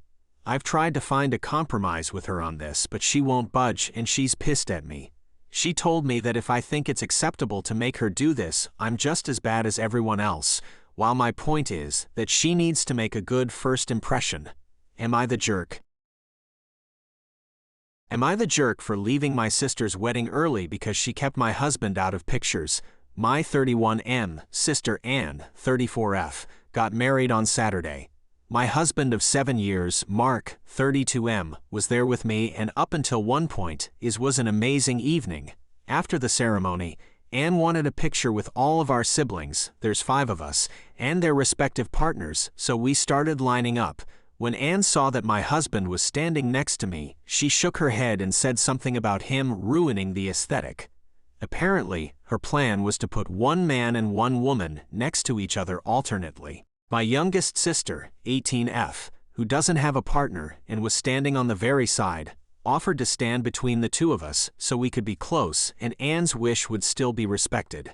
Speaker 1: I've tried to find a compromise with her on this, but she won't budge and she's pissed at me. She told me that if I think it's acceptable to make her do this, I'm just as bad as everyone else, while my point is that she needs to make a good first impression. Am I the jerk? Am I the jerk for leaving my sister's wedding early because she kept my husband out of pictures? My 31M, sister Ann, 34F, got married on Saturday. My husband of 7 years, Mark, 32M, was there with me and up until one point, it was an amazing evening. After the ceremony, Ann wanted a picture with all of our siblings, there's 5 of us, and their respective partners, so we started lining up. When Ann saw that my husband was standing next to me, she shook her head and said something about him ruining the aesthetic. Apparently, her plan was to put one man and one woman next to each other alternately. My youngest sister, 18F, who doesn't have a partner and was standing on the very side, offered to stand between the two of us so we could be close and Ann's wish would still be respected.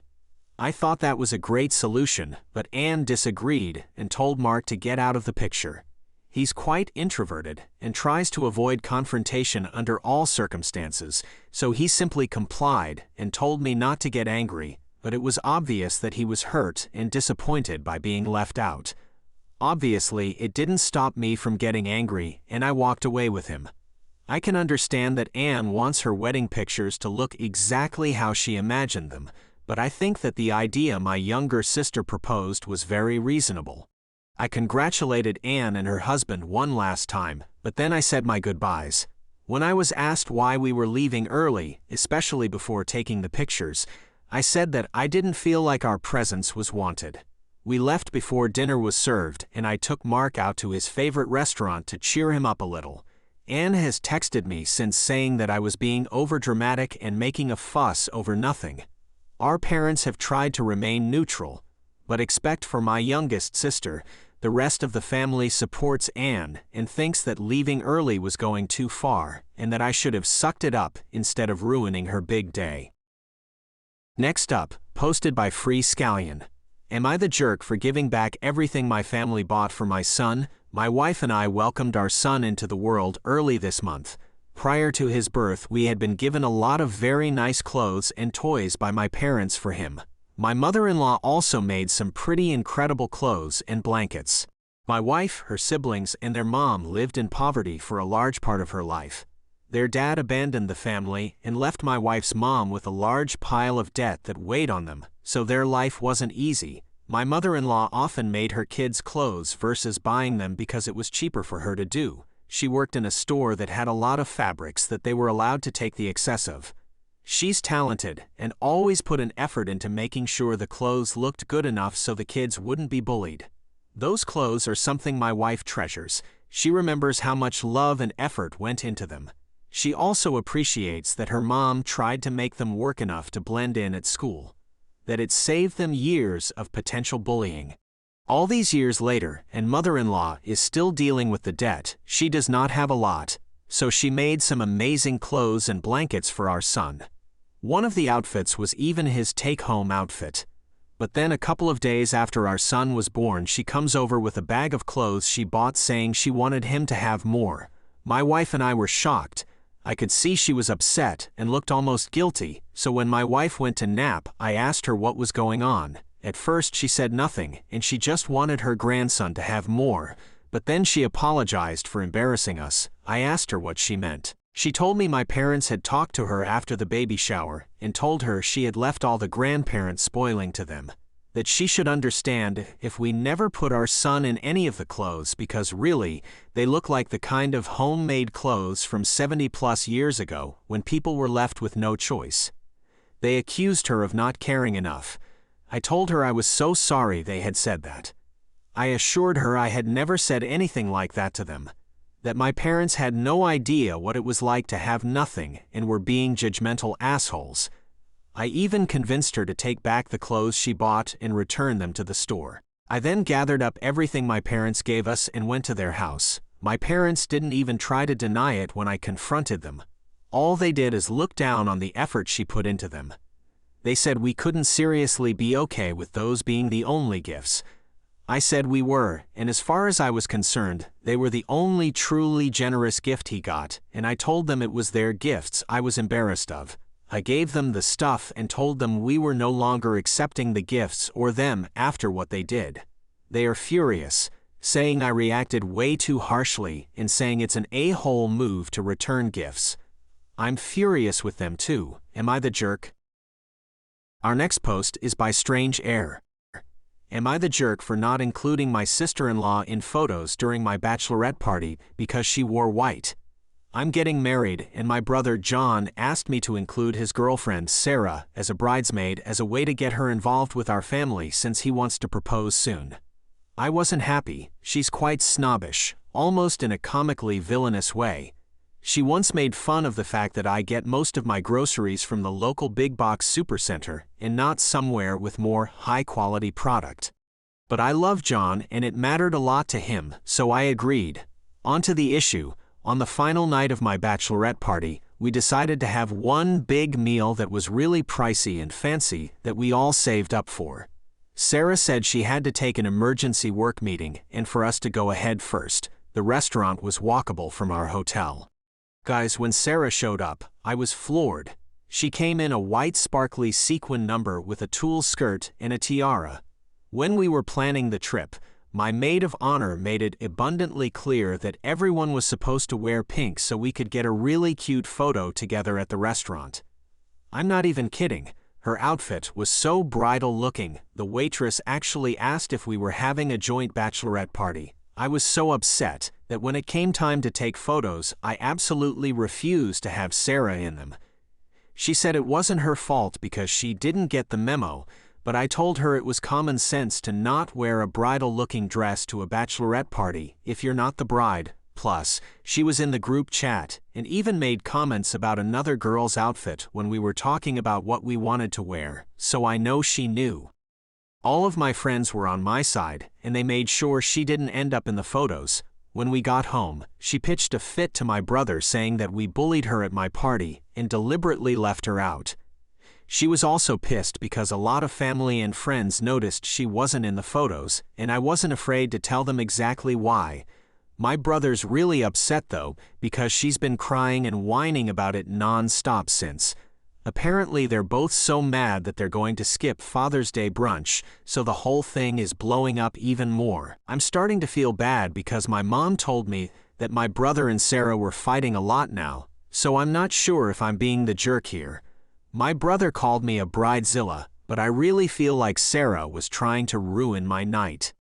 Speaker 1: I thought that was a great solution, but Ann disagreed and told Mark to get out of the picture. He's quite introverted and tries to avoid confrontation under all circumstances, so he simply complied and told me not to get angry, but it was obvious that he was hurt and disappointed by being left out. Obviously, it didn't stop me from getting angry, and I walked away with him. I can understand that Anne wants her wedding pictures to look exactly how she imagined them, but I think that the idea my younger sister proposed was very reasonable. I congratulated Anne and her husband one last time, but then I said my goodbyes. When I was asked why we were leaving early, especially before taking the pictures, I said that I didn't feel like our presence was wanted. We left before dinner was served, and I took Mark out to his favorite restaurant to cheer him up a little. Anne has texted me since saying that I was being overdramatic and making a fuss over nothing. Our parents have tried to remain neutral, but except for my youngest sister, the rest of the family supports Anne and thinks that leaving early was going too far and that I should have sucked it up instead of ruining her big day. Next up, posted by Free Scallion. Am I the jerk for giving back everything my family bought for my son? My wife and I welcomed our son into the world early this month. Prior to his birth, we had been given a lot of very nice clothes and toys by my parents for him. My mother-in-law also made some pretty incredible clothes and blankets. My wife, her siblings, and their mom lived in poverty for a large part of her life. Their dad abandoned the family and left my wife's mom with a large pile of debt that weighed on them, so their life wasn't easy. My mother-in-law often made her kids clothes versus buying them because it was cheaper for her to do. She worked in a store that had a lot of fabrics that they were allowed to take the excess of. She's talented and always put an effort into making sure the clothes looked good enough so the kids wouldn't be bullied. Those clothes are something my wife treasures. She remembers how much love and effort went into them. She also appreciates that her mom tried to make them work enough to blend in at school, that it saved them years of potential bullying. All these years later, and mother-in-law is still dealing with the debt. She does not have a lot, so she made some amazing clothes and blankets for our son. One of the outfits was even his take-home outfit. But then a couple of days after our son was born, she comes over with a bag of clothes she bought saying she wanted him to have more. My wife and I were shocked. I could see she was upset and looked almost guilty, so when my wife went to nap, I asked her what was going on. At first she said nothing, and she just wanted her grandson to have more, but then she apologized for embarrassing us. I asked her what she meant. She told me my parents had talked to her after the baby shower and told her she had left all the grandparents spoiling to them, that she should understand if we never put our son in any of the clothes because really, they look like the kind of homemade clothes from 70+ years ago when people were left with no choice. They accused her of not caring enough. I told her I was so sorry they had said that. I assured her I had never said anything like that to them, that my parents had no idea what it was like to have nothing and were being judgmental assholes. I even convinced her to take back the clothes she bought and return them to the store. I then gathered up everything my parents gave us and went to their house. My parents didn't even try to deny it when I confronted them. All they did is look down on the effort she put into them. They said we couldn't seriously be okay with those being the only gifts. I said we were, and as far as I was concerned, they were the only truly generous gift he got, and I told them it was their gifts I was embarrassed of. I gave them the stuff and told them we were no longer accepting the gifts or them after what they did. They are furious, saying I reacted way too harshly and saying it's an a-hole move to return gifts. I'm furious with them too. Am I the jerk? Our next post is by Strange Air. Am I the jerk for not including my sister-in-law in photos during my bachelorette party because she wore white? I'm getting married, and my brother John asked me to include his girlfriend Sarah as a bridesmaid as a way to get her involved with our family since he wants to propose soon. I wasn't happy. She's quite snobbish, almost in a comically villainous way. She once made fun of the fact that I get most of my groceries from the local big box supercenter and not somewhere with more high-quality product. But I love John and it mattered a lot to him, so I agreed. On to the issue. On the final night of my bachelorette party, we decided to have one big meal that was really pricey and fancy that we all saved up for. Sarah said she had to take an emergency work meeting and for us to go ahead first. The restaurant was walkable from our hotel. Guys, when Sarah showed up, I was floored. She came in a white sparkly sequin number with a tulle skirt and a tiara. When we were planning the trip, My maid of honor made it abundantly clear that everyone was supposed to wear pink so we could get a really cute photo together at the restaurant. I'm not even kidding. Her outfit was so bridal-looking, the waitress actually asked if we were having a joint bachelorette party. I was so upset that when it came time to take photos, I absolutely refused to have Sarah in them. She said it wasn't her fault because she didn't get the memo, but I told her it was common sense to not wear a bridal-looking dress to a bachelorette party if you're not the bride. Plus, she was in the group chat and even made comments about another girl's outfit when we were talking about what we wanted to wear, so I know she knew. All of my friends were on my side, and they made sure she didn't end up in the photos. When we got home, she pitched a fit to my brother saying that we bullied her at my party and deliberately left her out. She was also pissed because a lot of family and friends noticed she wasn't in the photos, and I wasn't afraid to tell them exactly why. My brother's really upset though, because she's been crying and whining about it non-stop since. Apparently they're both so mad that they're going to skip Father's Day brunch, so the whole thing is blowing up even more. I'm starting to feel bad because my mom told me that my brother and Sarah were fighting a lot now, so I'm not sure if I'm being the jerk here. My brother called me a bridezilla, but I really feel like Sarah was trying to ruin my night.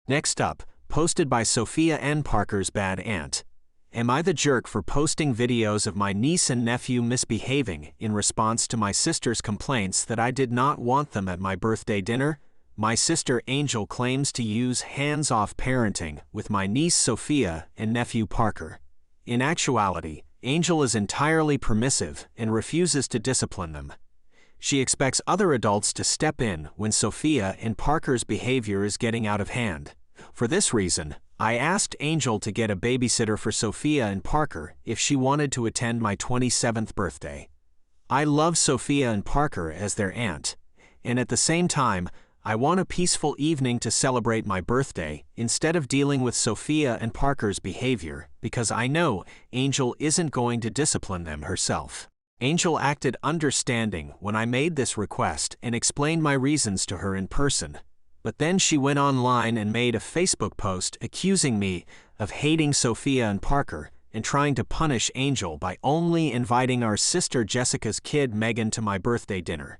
Speaker 1: Next up, posted by Sophia N. Parker's Bad Aunt. Am I the jerk for posting videos of my niece and nephew misbehaving in response to my sister's complaints that I did not want them at my birthday dinner? My sister Angel claims to use hands-off parenting with my niece Sophia and nephew Parker. In actuality, Angel is entirely permissive and refuses to discipline them. She expects other adults to step in when Sophia and Parker's behavior is getting out of hand. For this reason, I asked Angel to get a babysitter for Sophia and Parker if she wanted to attend my 27th birthday. I love Sophia and Parker as their aunt, and at the same time, I want a peaceful evening to celebrate my birthday instead of dealing with Sophia and Parker's behavior, because I know Angel isn't going to discipline them herself. Angel acted understanding when I made this request and explained my reasons to her in person. But then she went online and made a Facebook post accusing me of hating Sophia and Parker and trying to punish Angel by only inviting our sister Jessica's kid Megan to my birthday dinner.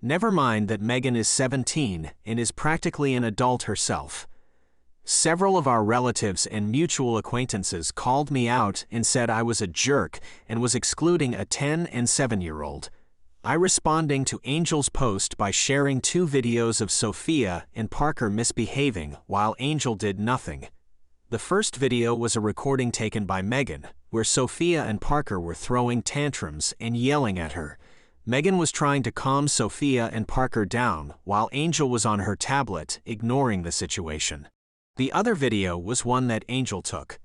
Speaker 1: Never mind that Megan is 17 and is practically an adult herself. Several of our relatives and mutual acquaintances called me out and said I was a jerk and was excluding a 10- and 7-year-old. I responding to Angel's post by sharing 2 videos of Sophia and Parker misbehaving while Angel did nothing. The first video was a recording taken by Megan, where Sophia and Parker were throwing tantrums and yelling at her. Megan was trying to calm Sophia and Parker down while Angel was on her tablet, ignoring the situation. The other video was one that Angel took.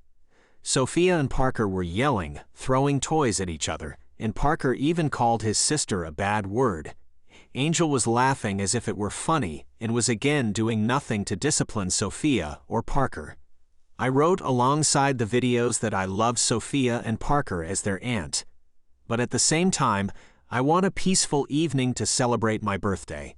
Speaker 1: Sophia and Parker were yelling, throwing toys at each other, and Parker even called his sister a bad word. Angel was laughing as if it were funny and was again doing nothing to discipline Sophia or Parker. I wrote alongside the videos that I love Sophia and Parker as their aunt. But at the same time, I want a peaceful evening to celebrate my birthday.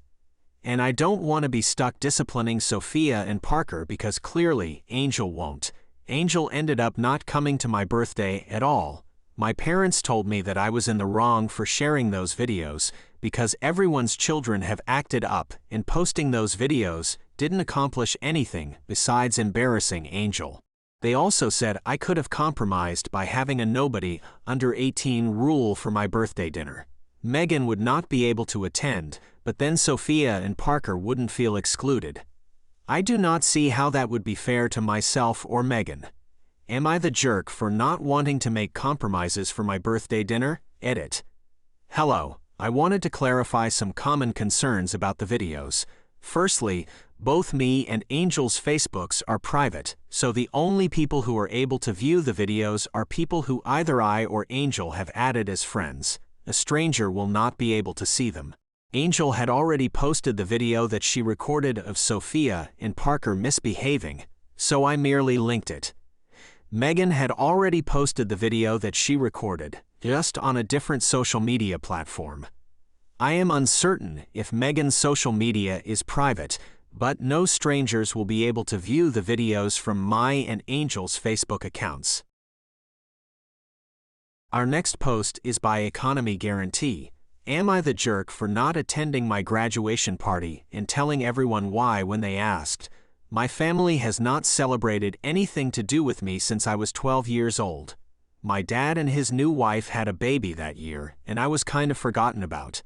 Speaker 1: And I don't want to be stuck disciplining Sophia and Parker because clearly Angel won't. Angel ended up not coming to my birthday at all. My parents told me that I was in the wrong for sharing those videos because everyone's children have acted up and posting those videos didn't accomplish anything besides embarrassing Angel. They also said I could have compromised by having a nobody under 18 rule for my birthday dinner. Megan would not be able to attend, but then Sophia and Parker wouldn't feel excluded. I do not see how that would be fair to myself or Megan. Am I the jerk for not wanting to make compromises for my birthday dinner? Edit. Hello, I wanted to clarify some common concerns about the videos. Firstly, both me and Angel's Facebooks are private, so the only people who are able to view the videos are people who either I or Angel have added as friends. A stranger will not be able to see them. Angel had already posted the video that she recorded of Sophia and Parker misbehaving, so I merely linked it. Megan had already posted the video that she recorded, just on a different social media platform. I am uncertain if Megan's social media is private, but no strangers will be able to view the videos from my and Angel's Facebook accounts. Our next post is by Economy Guarantee. Am I the jerk for not attending my graduation party and telling everyone why when they asked? My family has not celebrated anything to do with me since I was 12 years old. My dad and his new wife had a baby that year, and I was kind of forgotten about.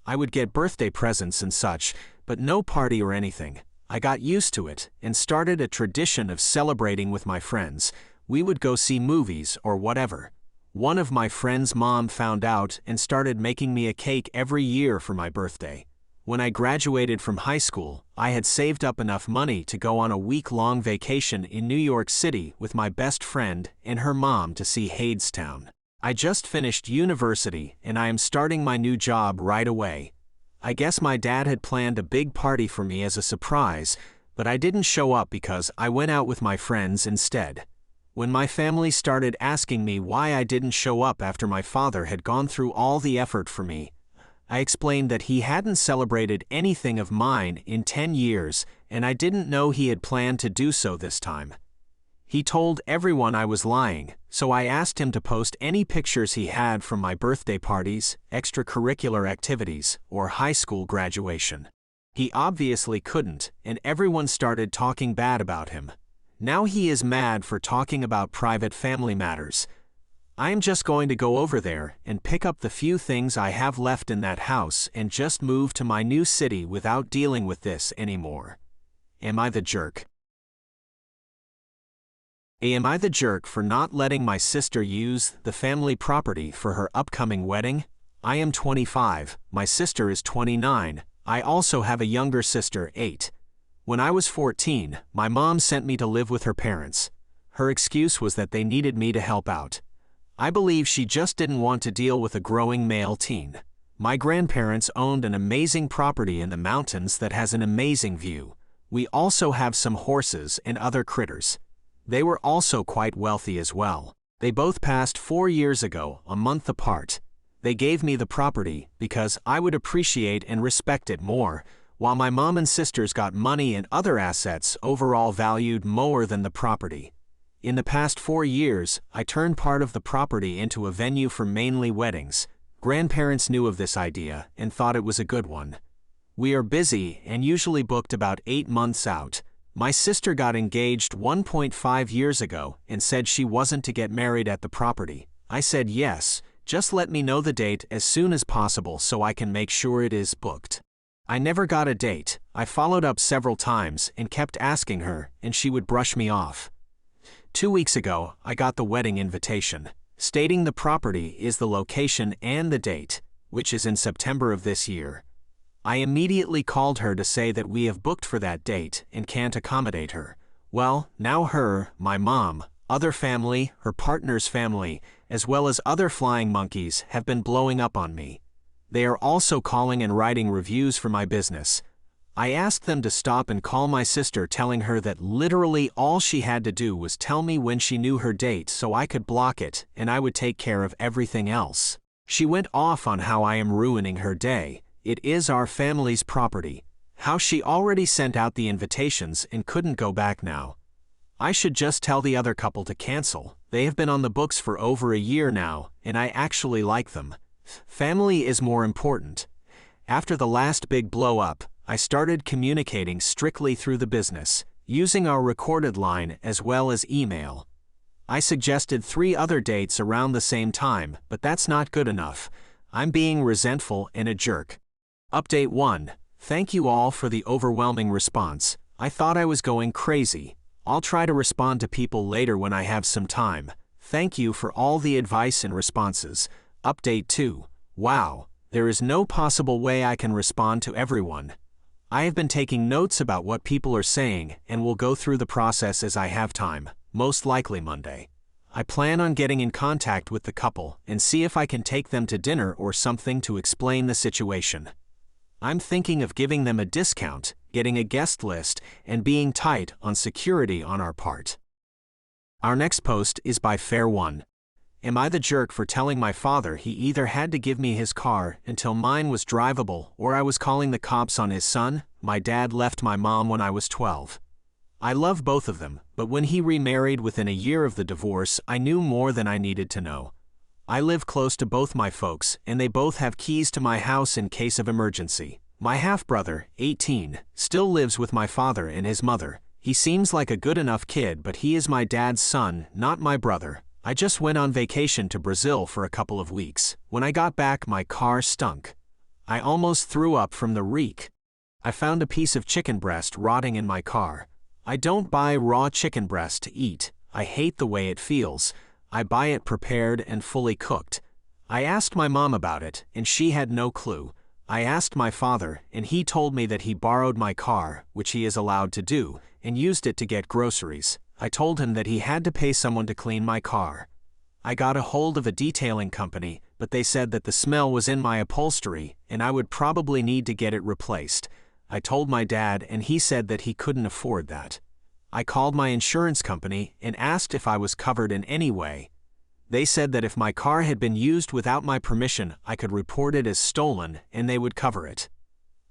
Speaker 1: I would get birthday presents and such, but no party or anything. I got used to it and started a tradition of celebrating with my friends. We would go see movies or whatever. One of my friend's mom found out and started making me a cake every year for my birthday. When I graduated from high school, I had saved up enough money to go on a week-long vacation in New York City with my best friend and her mom to see Hadestown. I just finished university and I am starting my new job right away. I guess my dad had planned a big party for me as a surprise, but I didn't show up because I went out with my friends instead. When my family started asking me why I didn't show up after my father had gone through all the effort for me, I explained that he hadn't celebrated anything of mine in 10 years and I didn't know he had planned to do so this time. He told everyone I was lying, so I asked him to post any pictures he had from my birthday parties, extracurricular activities, or high school graduation. He obviously couldn't, and everyone started talking bad about him. Now he is mad for talking about private family matters. I am just going to go over there and pick up the few things I have left in that house and just move to my new city without dealing with this anymore. Am I the jerk? Am I the jerk for not letting my sister use the family property for her upcoming wedding? I am 25, my sister is 29, I also have a younger sister, 8. When I was 14, my mom sent me to live with her parents. Her excuse was that they needed me to help out. I believe she just didn't want to deal with a growing male teen. My grandparents owned an amazing property in the mountains that has an amazing view. We also have some horses and other critters. They were also quite wealthy as well. They both passed 4 years ago, a month apart. They gave me the property because I would appreciate and respect it more, while my mom and sisters got money and other assets overall valued more than the property. In the past 4 years, I turned part of the property into a venue for mainly weddings. Grandparents knew of this idea and thought it was a good one. We are busy and usually booked about 8 months out. My sister got engaged 1.5 years ago and said she wasn't to get married at the property. I said yes, just let me know the date as soon as possible so I can make sure it is booked. I never got a date. I followed up several times and kept asking her, and she would brush me off. 2 weeks ago, I got the wedding invitation, stating the property is the location and the date, which is in September of this year. I immediately called her to say that we have booked for that date and can't accommodate her. Well, now her, my mom, other family, her partner's family, as well as other flying monkeys have been blowing up on me. They are also calling and writing reviews for my business. I asked them to stop and call my sister, telling her that literally all she had to do was tell me when she knew her date so I could block it and I would take care of everything else. She went off on how I am ruining her day. It is our family's property. How she already sent out the invitations and couldn't go back now. I should just tell the other couple to cancel. They have been on the books for over a year now, and I actually like them. Family is more important. After the last big blow-up, I started communicating strictly through the business, using our recorded line as well as email. I suggested 3 other dates around the same time, but that's not good enough. I'm being resentful and a jerk. Update 1. Thank you all for the overwhelming response. I thought I was going crazy. I'll try to respond to people later when I have some time. Thank you for all the advice and responses. Update 2. Wow, there is no possible way I can respond to everyone. I have been taking notes about what people are saying and will go through the process as I have time, most likely Monday. I plan on getting in contact with the couple and see if I can take them to dinner or something to explain the situation. I'm thinking of giving them a discount, getting a guest list, and being tight on security on our part. Our next post is by Fair One. Am I the jerk for telling my father he either had to give me his car until mine was drivable or I was calling the cops on his son? My dad left my mom when I was 12. I love both of them, but when he remarried within a year of the divorce, I knew more than I needed to know. I live close to both my folks, and they both have keys to my house in case of emergency. My half-brother, 18, still lives with my father and his mother. He seems like a good enough kid, but he is my dad's son, not my brother. I just went on vacation to Brazil for a couple of weeks. When I got back, my car stunk. I almost threw up from the reek. I found a piece of chicken breast rotting in my car. I don't buy raw chicken breast to eat. I hate the way it feels. I buy it prepared and fully cooked. I asked my mom about it, and she had no clue. I asked my father, and he told me that he borrowed my car, which he is allowed to do, and used it to get groceries. I told him that he had to pay someone to clean my car. I got a hold of a detailing company, but they said that the smell was in my upholstery, and I would probably need to get it replaced. I told my dad, and he said that he couldn't afford that. I called my insurance company and asked if I was covered in any way. They said that if my car had been used without my permission, I could report it as stolen and they would cover it.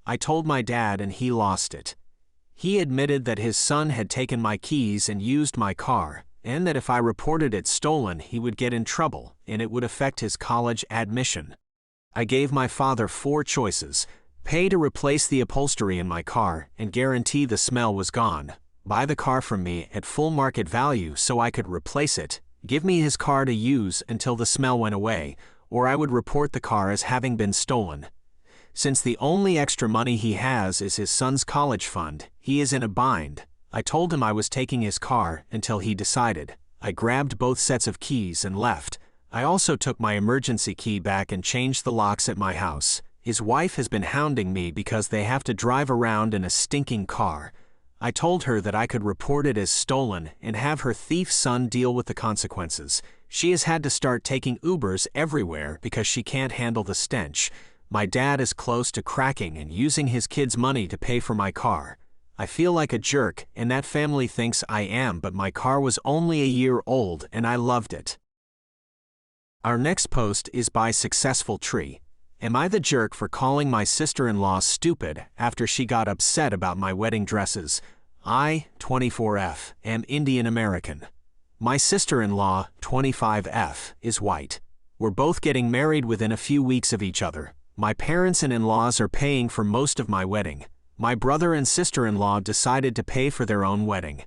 Speaker 1: I told my dad and he lost it. He admitted that his son had taken my keys and used my car, and that if I reported it stolen, he would get in trouble and it would affect his college admission. I gave my father 4 choices: pay to replace the upholstery in my car and guarantee the smell was gone, buy the car from me at full market value so I could replace it, give me his car to use until the smell went away, or I would report the car as having been stolen. Since the only extra money he has is his son's college fund, he is in a bind. I told him I was taking his car until he decided. I grabbed both sets of keys and left. I also took my emergency key back and changed the locks at my house. His wife has been hounding me because they have to drive around in a stinking car. I told her that I could report it as stolen and have her thief son deal with the consequences. She has had to start taking Ubers everywhere because she can't handle the stench. My dad is close to cracking and using his kids' money to pay for my car. I feel like a jerk, and that family thinks I am, but my car was only a year old and I loved it. Our next post is by Successful Tree. Am I the jerk for calling my sister-in-law stupid after she got upset about my wedding dresses? I, 24F, am Indian American. My sister-in-law, 25F, is white. We're both getting married within a few weeks of each other. My parents and in-laws are paying for most of my wedding. My brother and sister-in-law decided to pay for their own wedding.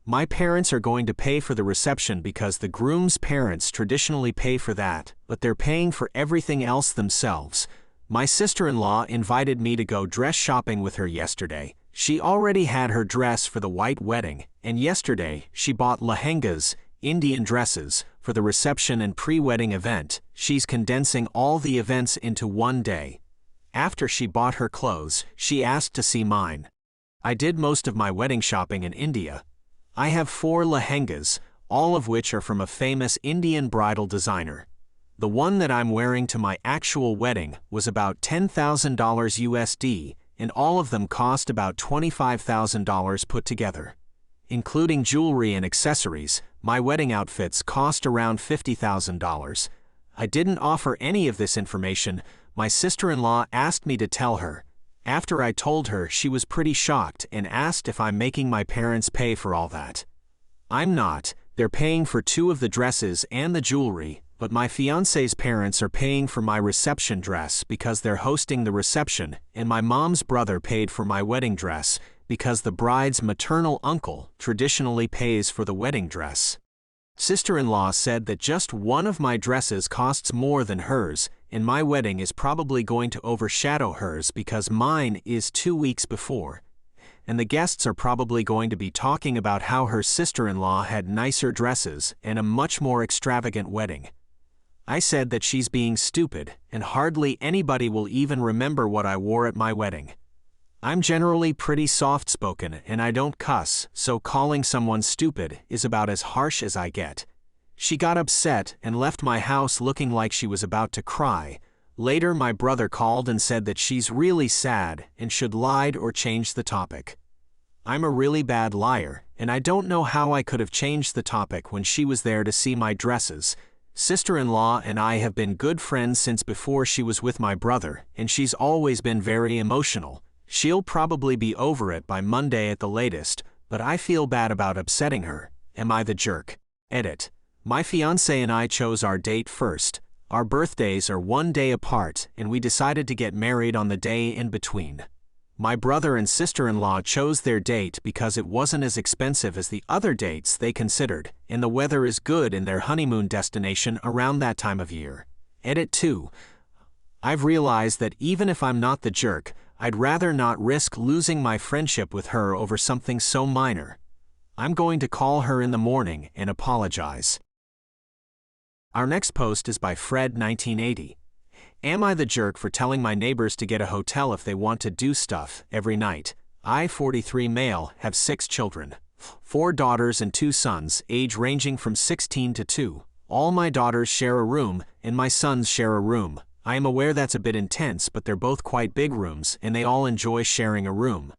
Speaker 1: My parents are going to pay for the reception because the groom's parents traditionally pay for that, but they're paying for everything else themselves. My sister-in-law invited me to go dress shopping with her yesterday. She already had her dress for the white wedding, and yesterday she bought lehengas, Indian dresses, for the reception and pre-wedding event. She's condensing all the events into one day. After she bought her clothes, she asked to see mine. I did most of my wedding shopping in India. I have 4 lehengas, all of which are from a famous Indian bridal designer. The one that I'm wearing to my actual wedding was about $10,000 USD, and all of them cost about $25,000 put together. Including jewelry and accessories, my wedding outfits cost around $50,000. I didn't offer any of this information. My sister-in-law asked me to tell her. After I told her, she was pretty shocked and asked if I'm making my parents pay for all that. I'm not. They're paying for 2 of the dresses and the jewelry, but my fiancé's parents are paying for my reception dress because they're hosting the reception, and my mom's brother paid for my wedding dress because the bride's maternal uncle traditionally pays for the wedding dress. Sister-in-law said that just one of my dresses costs more than hers, and my wedding is probably going to overshadow hers because mine is 2 weeks before. And the guests are probably going to be talking about how her sister-in-law had nicer dresses and a much more extravagant wedding. I said that she's being stupid, and hardly anybody will even remember what I wore at my wedding. I'm generally pretty soft-spoken and I don't cuss, so calling someone stupid is about as harsh as I get. She got upset and left my house looking like she was about to cry. Later, my brother called and said that she's really sad and should lie or change the topic. I'm a really bad liar, and I don't know how I could have changed the topic when she was there to see my dresses. Sister-in-law and I have been good friends since before she was with my brother, and she's always been very emotional. She'll probably be over it by Monday at the latest, but I feel bad about upsetting her. Am I the jerk? Edit. My fiancé and I chose our date first. Our birthdays are 1 day apart, and we decided to get married on the day in between. My brother and sister-in-law chose their date because it wasn't as expensive as the other dates they considered, and the weather is good in their honeymoon destination around that time of year. Edit 2. I've realized that even if I'm not the jerk, I'd rather not risk losing my friendship with her over something so minor. I'm going to call her in the morning and apologize. Our next post is by Fred 1980. Am I the jerk for telling my neighbors to get a hotel if they want to do stuff every night? I, 43 male, have 6 children. 4 daughters and 2 sons, age ranging from 16 to 2. All my daughters share a room, and my sons share a room. I am aware that's a bit intense, but they're both quite big rooms, and they all enjoy sharing a room.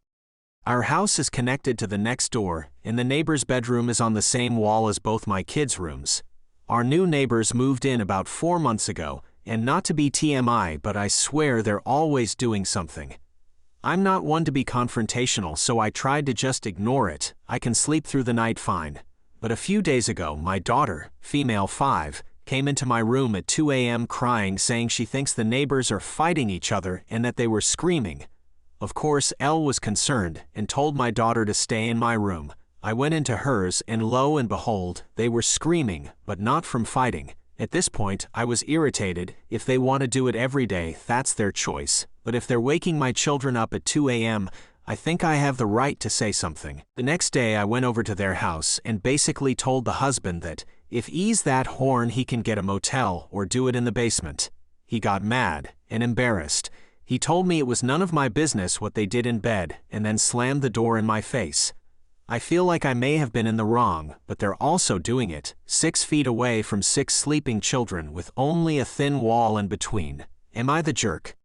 Speaker 1: Our house is connected to the next door, and the neighbor's bedroom is on the same wall as both my kids' rooms. Our new neighbors moved in about 4 months ago, and not to be TMI, but I swear they're always doing something. I'm not one to be confrontational, so I tried to just ignore it. I can sleep through the night fine. But a few days ago, my daughter, female 5, came into my room at 2 a.m. crying, saying she thinks the neighbors are fighting each other and that they were screaming. Of course, Elle was concerned and told my daughter to stay in my room. I went into hers, and lo and behold, they were screaming, but not from fighting. At this point, I was irritated. If they want to do it every day, that's their choice. But if they're waking my children up at 2 a.m., I think I have the right to say something. The next day, I went over to their house and basically told the husband that if he's that horn, he can get a motel or do it in the basement. He got mad and embarrassed. He told me it was none of my business what they did in bed, and then slammed the door in my face. I feel like I may have been in the wrong, but they're also doing it 6 feet away from 6 sleeping children with only a thin wall in between. Am I the jerk?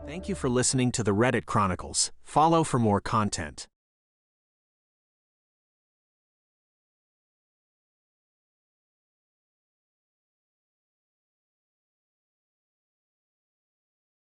Speaker 1: Thank you for listening to the Reddit Chronicles. Follow for more content.